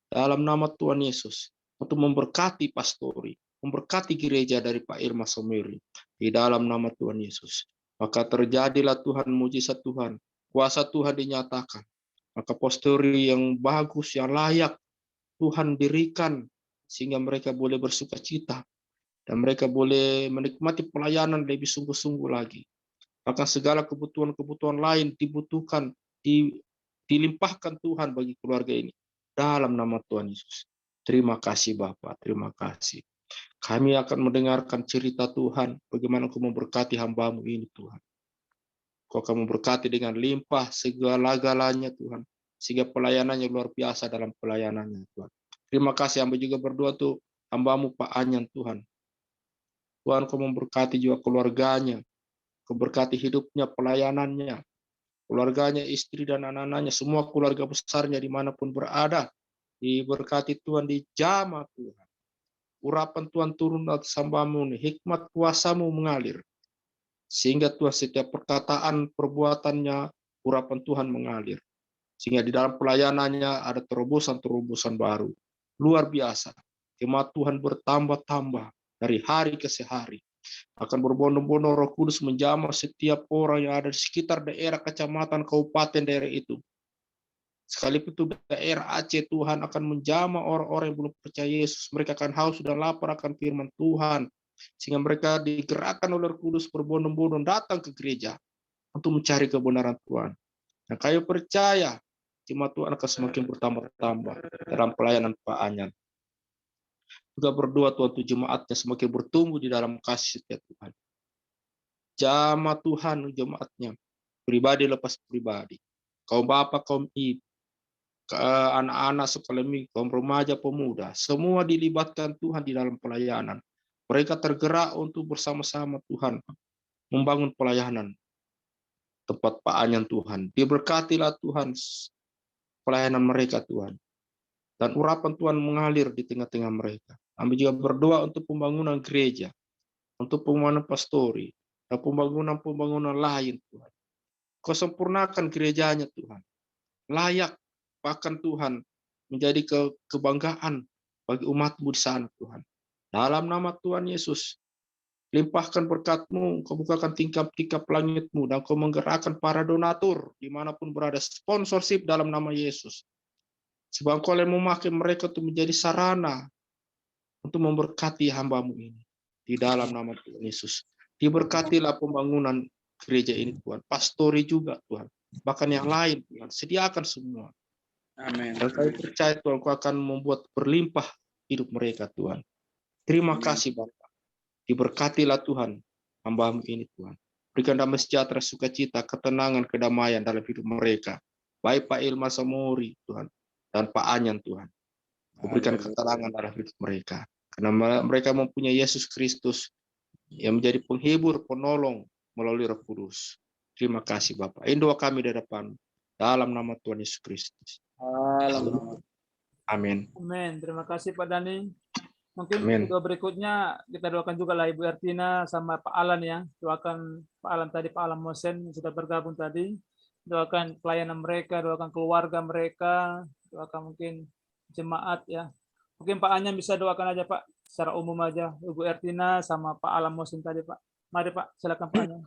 Dalam nama Tuhan Yesus. Untuk memberkati pastori. Memberkati gereja dari Pak Irma Someri. Di dalam nama Tuhan Yesus. Maka terjadilah Tuhan, mujizat Tuhan. Kuasa Tuhan dinyatakan. Maka pastori yang bagus, yang layak Tuhan dirikan. Sehingga mereka boleh bersuka cita. Dan mereka boleh menikmati pelayanan lebih sungguh-sungguh lagi. Bahkan segala kebutuhan-kebutuhan lain dibutuhkan, dilimpahkan Tuhan bagi keluarga ini. Dalam nama Tuhan Yesus. Terima kasih Bapak, terima kasih. Kami akan mendengarkan cerita Tuhan, bagaimana Engkau memberkati hamba-Mu ini Tuhan. Engkau akan memberkati dengan limpah segala-galanya Tuhan. Sehingga pelayanannya luar biasa dalam pelayanannya Tuhan. Terima kasih, hamba juga berdoa tuh hamba-Mu Pak Anyan Tuhan. Tuhan Kau memberkati juga keluarganya, Kau berkati hidupnya, pelayanannya, keluarganya, istri dan anak-anaknya, semua keluarga besarnya dimanapun berada, diberkati Tuhan, dijamah Tuhan. Urapan Tuhan turun atas hamba-Mu, hikmat kuasa-Mu mengalir, sehingga Tuhan setiap perkataan, perbuatannya, urapan Tuhan mengalir, sehingga di dalam pelayanannya ada terobosan-terobosan baru, luar biasa. Hikmat Tuhan bertambah-tambah dari hari ke hari. Akan berbondong-bondong Roh Kudus menjamah setiap orang yang ada di sekitar daerah, kecamatan, kabupaten daerah itu. Sekalipun itu daerah Aceh, Tuhan akan menjamah orang-orang yang belum percaya Yesus. Mereka akan haus dan lapar akan firman Tuhan. Sehingga mereka digerakkan oleh Roh Kudus berbondong-bondong datang ke gereja untuk mencari kebenaran Tuhan. Nah, kayu percaya, hikmat Tuhan akan semakin bertambah-tambah dalam pelayanan Pak Anyan. Juga berdoa Tuhan untuk jemaatnya semakin bertumbuh di dalam kasih setia Tuhan. Jamah Tuhan jemaatnya, pribadi lepas pribadi, kaum bapak, kaum ibu, anak-anak sekolah, kaum remaja, pemuda, semua dilibatkan Tuhan di dalam pelayanan. Mereka tergerak untuk bersama-sama Tuhan membangun pelayanan tempat Pak Anyan Tuhan. Diberkatilah Tuhan pelayanan mereka Tuhan. Dan urapan Tuhan mengalir di tengah-tengah mereka. Kami juga berdoa untuk pembangunan gereja, untuk pembangunan pastori, dan pembangunan lain Tuhan. Kau sempurnakan gerejanya Tuhan. Layak, bahkan Tuhan menjadi kebanggaan bagi umat-Mu di sana Tuhan. Dalam nama Tuhan Yesus, limpahkan berkat-Mu, Kau bukakan tingkap-tingkap langit-Mu, dan Kau menggerakkan para donatur dimanapun berada, sponsorship dalam nama Yesus. Sebab Kau yang memakai mereka untuk menjadi sarana untuk memberkati hamba-Mu ini. Di dalam nama Tuhan Yesus. Diberkatilah pembangunan gereja ini Tuhan. Pastori juga Tuhan. Bahkan yang lain Tuhan. Sediakan semua. Amin. Dan kami percaya Tuhan Kau akan membuat berlimpah hidup mereka Tuhan. Terima kasih Bapak. Diberkatilah Tuhan hamba-Mu ini Tuhan. Berikan damai sejahtera, sukacita, ketenangan, kedamaian dalam hidup mereka. Baik Pak Irma Someri Tuhan. Dan Pak Anyan Tuhan. Berikan keterangan dalam hidup mereka. Karena mereka mempunyai Yesus Kristus yang menjadi penghibur, penolong melalui Roh Kudus. Terima kasih Bapak. Ini doa kami di hadapan dalam nama Tuhan Yesus Kristus. Amin. Amin. Terima kasih Pak Dani. Mungkin Amin. doa berikutnya kita doakan juga lah Ibu Ertina sama Pak Alan ya. Doakan Pak Alan tadi, Pak Alan Mosen sudah bergabung tadi. Doakan pelayanan mereka, doakan keluarga mereka, doakan mungkin jemaat ya. Mungkin Pak Anyan bisa doakan aja Pak, secara umum aja. Ibu Ertina sama Pak Alan Mosen tadi Pak. Mari Pak, silakan Pak Anyan.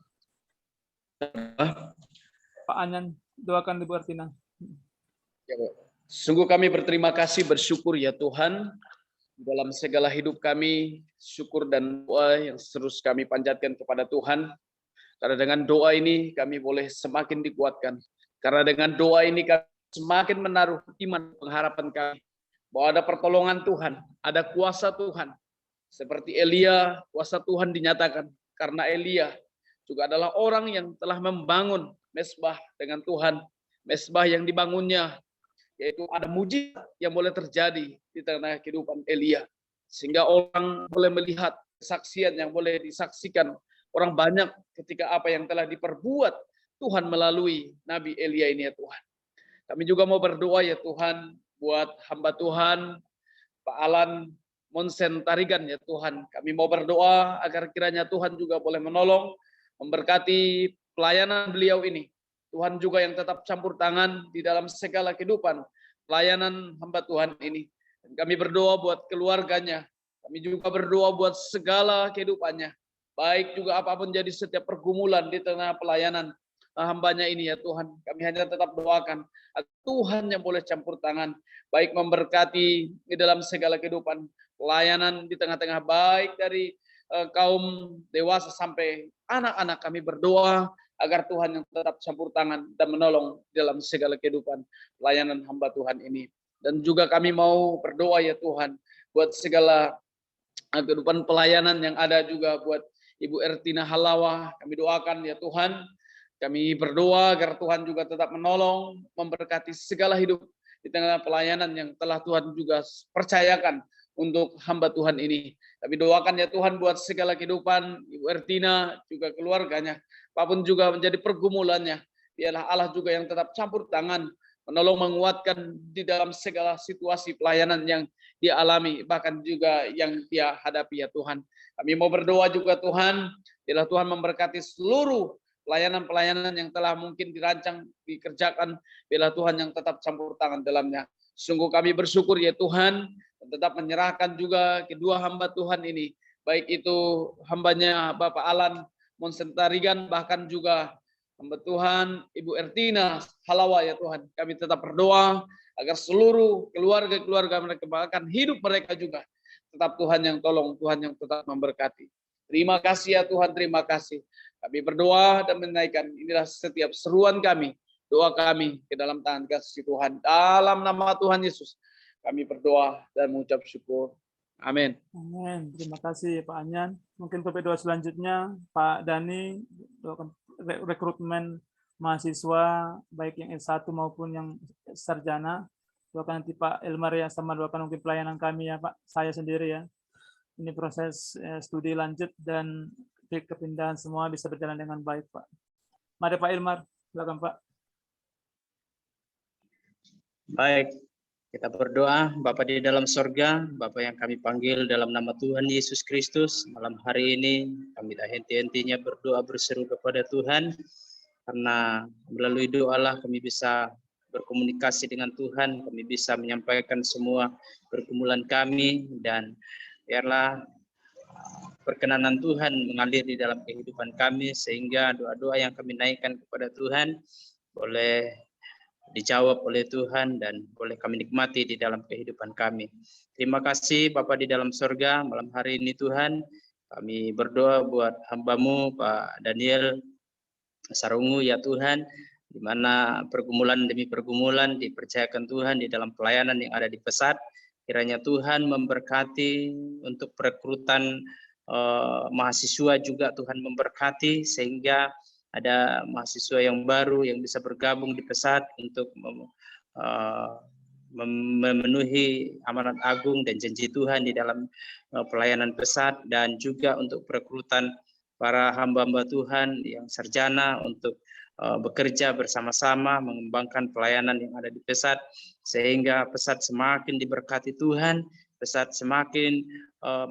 Pak Anyan, doakan Ibu Ertina. Ya, sungguh kami berterima kasih, bersyukur ya Tuhan dalam segala hidup kami, syukur dan doa yang terus kami panjatkan kepada Tuhan. Karena dengan doa ini kami boleh semakin dikuatkan. Karena dengan doa ini kami semakin menaruh iman pengharapan kami bahwa ada pertolongan Tuhan, ada kuasa Tuhan. Seperti Elia, kuasa Tuhan dinyatakan karena Elia juga adalah orang yang telah membangun mesbah dengan Tuhan, mesbah yang dibangunnya, yaitu ada mujizat yang boleh terjadi di tengah kehidupan Elia, sehingga orang boleh melihat kesaksian yang boleh disaksikan orang banyak ketika apa yang telah diperbuat Tuhan melalui Nabi Elia ini ya Tuhan. Kami juga mau berdoa ya Tuhan buat hamba Tuhan, Pak Alan Monsen Tarigan ya Tuhan. Kami mau berdoa agar kiranya Tuhan juga boleh menolong, memberkati pelayanan beliau ini. Tuhan juga yang tetap campur tangan di dalam segala kehidupan pelayanan hamba Tuhan ini. Dan kami berdoa buat keluarganya. Kami juga berdoa buat segala kehidupannya. Baik juga apapun jadi setiap pergumulan di tengah pelayanan hambanya ini ya Tuhan. Kami hanya tetap doakan Tuhan yang boleh campur tangan. Baik memberkati di dalam segala kehidupan pelayanan di tengah-tengah baik dari kaum dewasa sampai anak-anak. Kami berdoa agar Tuhan yang tetap campur tangan dan menolong dalam segala kehidupan pelayanan hamba Tuhan ini. Dan juga kami mau berdoa ya Tuhan buat segala kehidupan pelayanan yang ada juga buat Ibu Ertina Halawa. Kami doakan ya Tuhan. Kami berdoa agar Tuhan juga tetap menolong, memberkati segala hidup di tengah pelayanan yang telah Tuhan juga percayakan untuk hamba Tuhan ini. Kami doakan ya Tuhan buat segala kehidupan Ibu Ertina juga keluarganya. Apapun juga menjadi pergumulannya, biarlah Allah juga yang tetap campur tangan, menolong menguatkan di dalam segala situasi pelayanan yang dia alami, bahkan juga yang dia hadapi ya Tuhan. Kami mau berdoa juga Tuhan, biarlah Tuhan memberkati seluruh pelayanan-pelayanan yang telah mungkin dirancang, dikerjakan, biarlah Tuhan yang tetap campur tangan dalamnya. Sungguh kami bersyukur ya Tuhan, dan tetap menyerahkan juga kedua hamba Tuhan ini, baik itu hambanya Bapak Alan Monsentarigan, bahkan juga hamba Tuhan Ibu Ertina Halawa ya Tuhan. Kami tetap berdoa agar seluruh keluarga-keluarga mereka, bahkan hidup mereka juga tetap Tuhan yang tolong, Tuhan yang tetap memberkati. Terima kasih ya Tuhan, terima kasih. Kami berdoa dan menaikkan inilah setiap seruan kami, doa kami ke dalam tangan kasih Tuhan. Dalam nama Tuhan Yesus kami berdoa dan mengucap syukur. Amin. Amin. Terima kasih Pak Anyan. Mungkin topik doa selanjutnya Pak Dani, doakan rekrutmen mahasiswa baik yang S1 maupun yang sarjana. Doakan nanti Pak Elmar ya, sama doakan mungkin pelayanan kami ya Pak, saya sendiri ya. Ini proses studi lanjut dan kepindahan semua bisa berjalan dengan baik Pak. Mari Pak Elmar, silakan Pak. Baik, kita berdoa. Bapa di dalam sorga, Bapa yang kami panggil dalam nama Tuhan Yesus Kristus, malam hari ini kami tak henti-hentinya berdoa berseru kepada Tuhan, karena melalui doalah kami bisa berkomunikasi dengan Tuhan, kami bisa menyampaikan semua pergumulan kami, dan biarlah perkenanan Tuhan mengalir di dalam kehidupan kami, sehingga doa-doa yang kami naikkan kepada Tuhan boleh dijawab oleh Tuhan dan boleh kami nikmati di dalam kehidupan kami. Terima kasih Bapa di dalam surga, malam hari ini Tuhan, kami berdoa buat hamba-Mu Pak Daniel Sarungu ya Tuhan, di mana pergumulan demi pergumulan dipercayakan Tuhan di dalam pelayanan yang ada di Pesat. Kiranya Tuhan memberkati untuk perekrutan mahasiswa juga, Tuhan memberkati sehingga ada mahasiswa yang baru yang bisa bergabung di Pesat untuk memenuhi amanat agung dan janji Tuhan di dalam pelayanan Pesat, dan juga untuk perekrutan para hamba-hamba Tuhan yang sarjana untuk bekerja bersama-sama mengembangkan pelayanan yang ada di Pesat, sehingga Pesat semakin diberkati Tuhan, Pesat semakin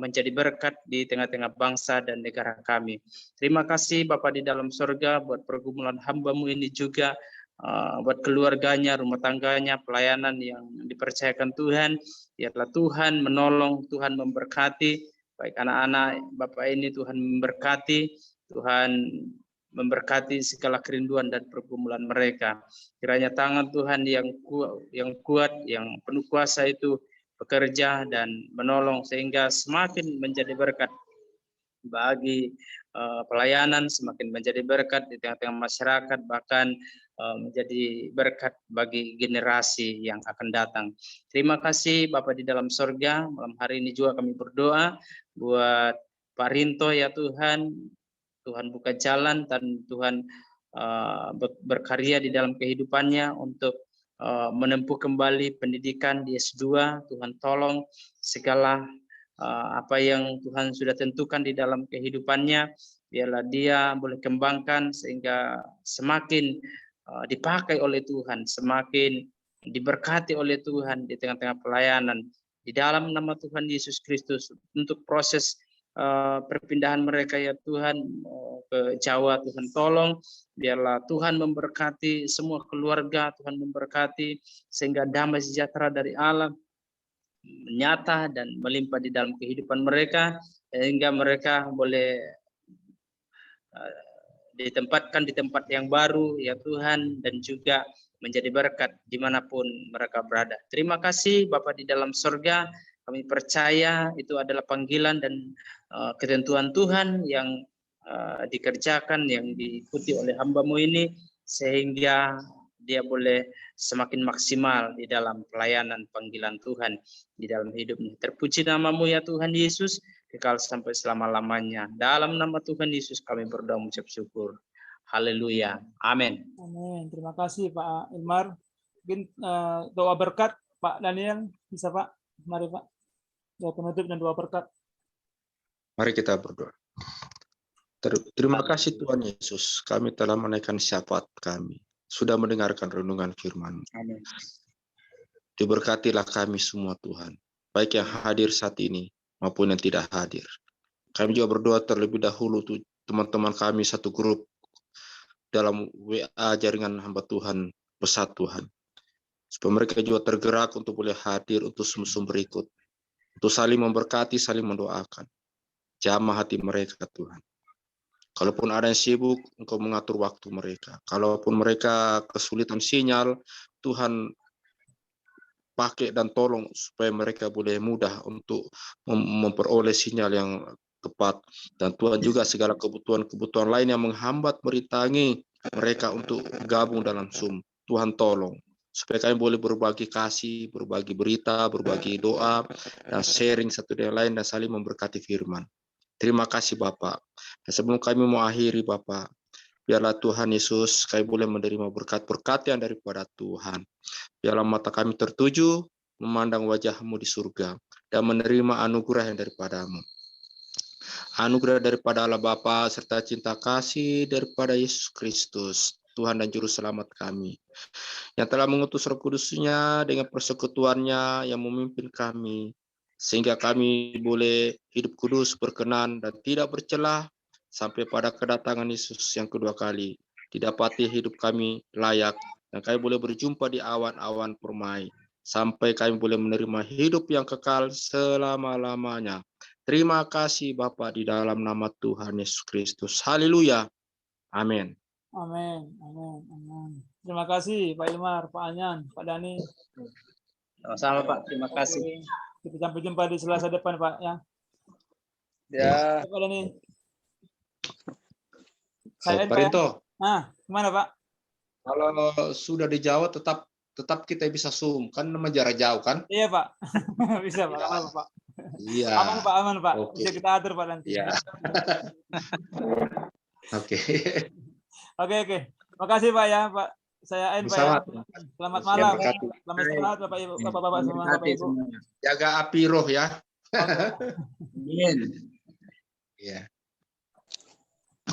menjadi berkat di tengah-tengah bangsa dan negara kami. Terima kasih Bapa di dalam surga buat pergumulan hamba-Mu ini juga, buat keluarganya, rumah tangganya, pelayanan yang dipercayakan Tuhan. Biarlah Tuhan menolong, Tuhan memberkati, baik anak-anak Bapak ini Tuhan memberkati, Tuhan memberkati segala kerinduan dan pergumulan mereka. Kiranya tangan Tuhan yang kuat, yang penuh kuasa itu bekerja dan menolong sehingga semakin menjadi berkat bagi pelayanan, semakin menjadi berkat di tengah-tengah masyarakat, bahkan menjadi berkat bagi generasi yang akan datang. Terima kasih Bapa di dalam surga, malam hari ini juga kami berdoa buat Pak Rinto ya Tuhan, Tuhan buka jalan dan Tuhan berkarya di dalam kehidupannya untuk menempuh kembali pendidikan di S2. Tuhan tolong segala apa yang Tuhan sudah tentukan di dalam kehidupannya, biarlah dia boleh kembangkan sehingga semakin dipakai oleh Tuhan, semakin diberkati oleh Tuhan di tengah-tengah pelayanan. Di dalam nama Tuhan Yesus Kristus, untuk proses perpindahan mereka ya Tuhan ke Jawa, Tuhan tolong, biarlah Tuhan memberkati semua keluarga, Tuhan memberkati sehingga damai sejahtera dari Allah nyata dan melimpah di dalam kehidupan mereka, sehingga mereka boleh ditempatkan di tempat yang baru ya Tuhan, dan juga menjadi berkat dimanapun mereka berada. Terima kasih Bapa di dalam surga, kami percaya itu adalah panggilan dan ketentuan Tuhan yang dikerjakan, yang diikuti oleh hamba-Mu ini, sehingga dia boleh semakin maksimal di dalam pelayanan panggilan Tuhan di dalam hidupnya. Terpuji nama-Mu ya Tuhan Yesus, kekal sampai selama-lamanya. Dalam nama Tuhan Yesus kami berdoa mengucap syukur. Haleluya. Amin. Amin. Terima kasih Pak Ilmar. Mungkin doa berkat Pak Daniel bisa Pak? Mari Pak. Doa penutup dan doa berkat. Mari kita berdoa. Terima kasih Tuhan Yesus, kami telah menaikkan syafaat kami, sudah mendengarkan renungan firman. Amin. Diberkatilah kami semua Tuhan, baik yang hadir saat ini maupun yang tidak hadir. Kami juga berdoa terlebih dahulu tuh teman-teman kami satu grup dalam WA jaringan hamba Tuhan besar Tuhan, supaya mereka juga tergerak untuk boleh hadir untuk sum-sum berikut, untuk saling memberkati, saling mendoakan. Jamah hati mereka Tuhan. Kalaupun ada yang sibuk, Engkau mengatur waktu mereka. Kalaupun mereka kesulitan sinyal, Tuhan pakai dan tolong supaya mereka boleh mudah untuk memperoleh sinyal yang tepat. Dan Tuhan juga segala kebutuhan-kebutuhan lain yang menghambat, merintangi mereka untuk gabung dalam Zoom. Tuhan tolong supaya kami boleh berbagi kasih, berbagi berita, berbagi doa, dan sharing satu dengan lain dan saling memberkati firman. Terima kasih Bapak. Dan sebelum kami mau akhiri Bapak, biarlah Tuhan Yesus kami boleh menerima berkat-berkat yang daripada Tuhan. Biarlah mata kami tertuju memandang wajah-Mu di surga dan menerima anugerah yang daripada-Mu. Anugerah daripada Allah Bapa serta cinta kasih daripada Yesus Kristus, Tuhan dan Juru Selamat kami, yang telah mengutus Roh Kudus-Nya dengan persekutuannya yang memimpin kami, sehingga kami boleh hidup kudus, berkenan, dan tidak bercelah sampai pada kedatangan Yesus yang kedua kali. Didapati hidup kami layak, dan kami boleh berjumpa di awan-awan permai, sampai kami boleh menerima hidup yang kekal selama-lamanya. Terima kasih Bapa di dalam nama Tuhan Yesus Kristus. Haleluya. Amin. Amin. Amin. Amin. Terima kasih Pak Ilmar, Pak Anyan, Pak Dani. Sama-sama Pak, terima kasih. Oke. Kita sampai jumpa di Selasa depan Pak ya. Ya. Pak Dani. Pak Rinto, Gimana Pak? kalau sudah di Jawa tetap kita bisa Zoom, kan nama jarak jauh kan? Iya Pak. Bisa Pak. Ya. Apa Pak? Iya. Aman Pak. Oke. Bisa kita atur Pak nanti. Iya. Oke. Oke. Makasih Pak ya, Pak. Saya Ain Pak ya. Selamat malam. Selamat istirahat Bapak Ibu, Bapak-bapak semua, Bapak Ibu. Jaga api roh ya. Amin. Iya.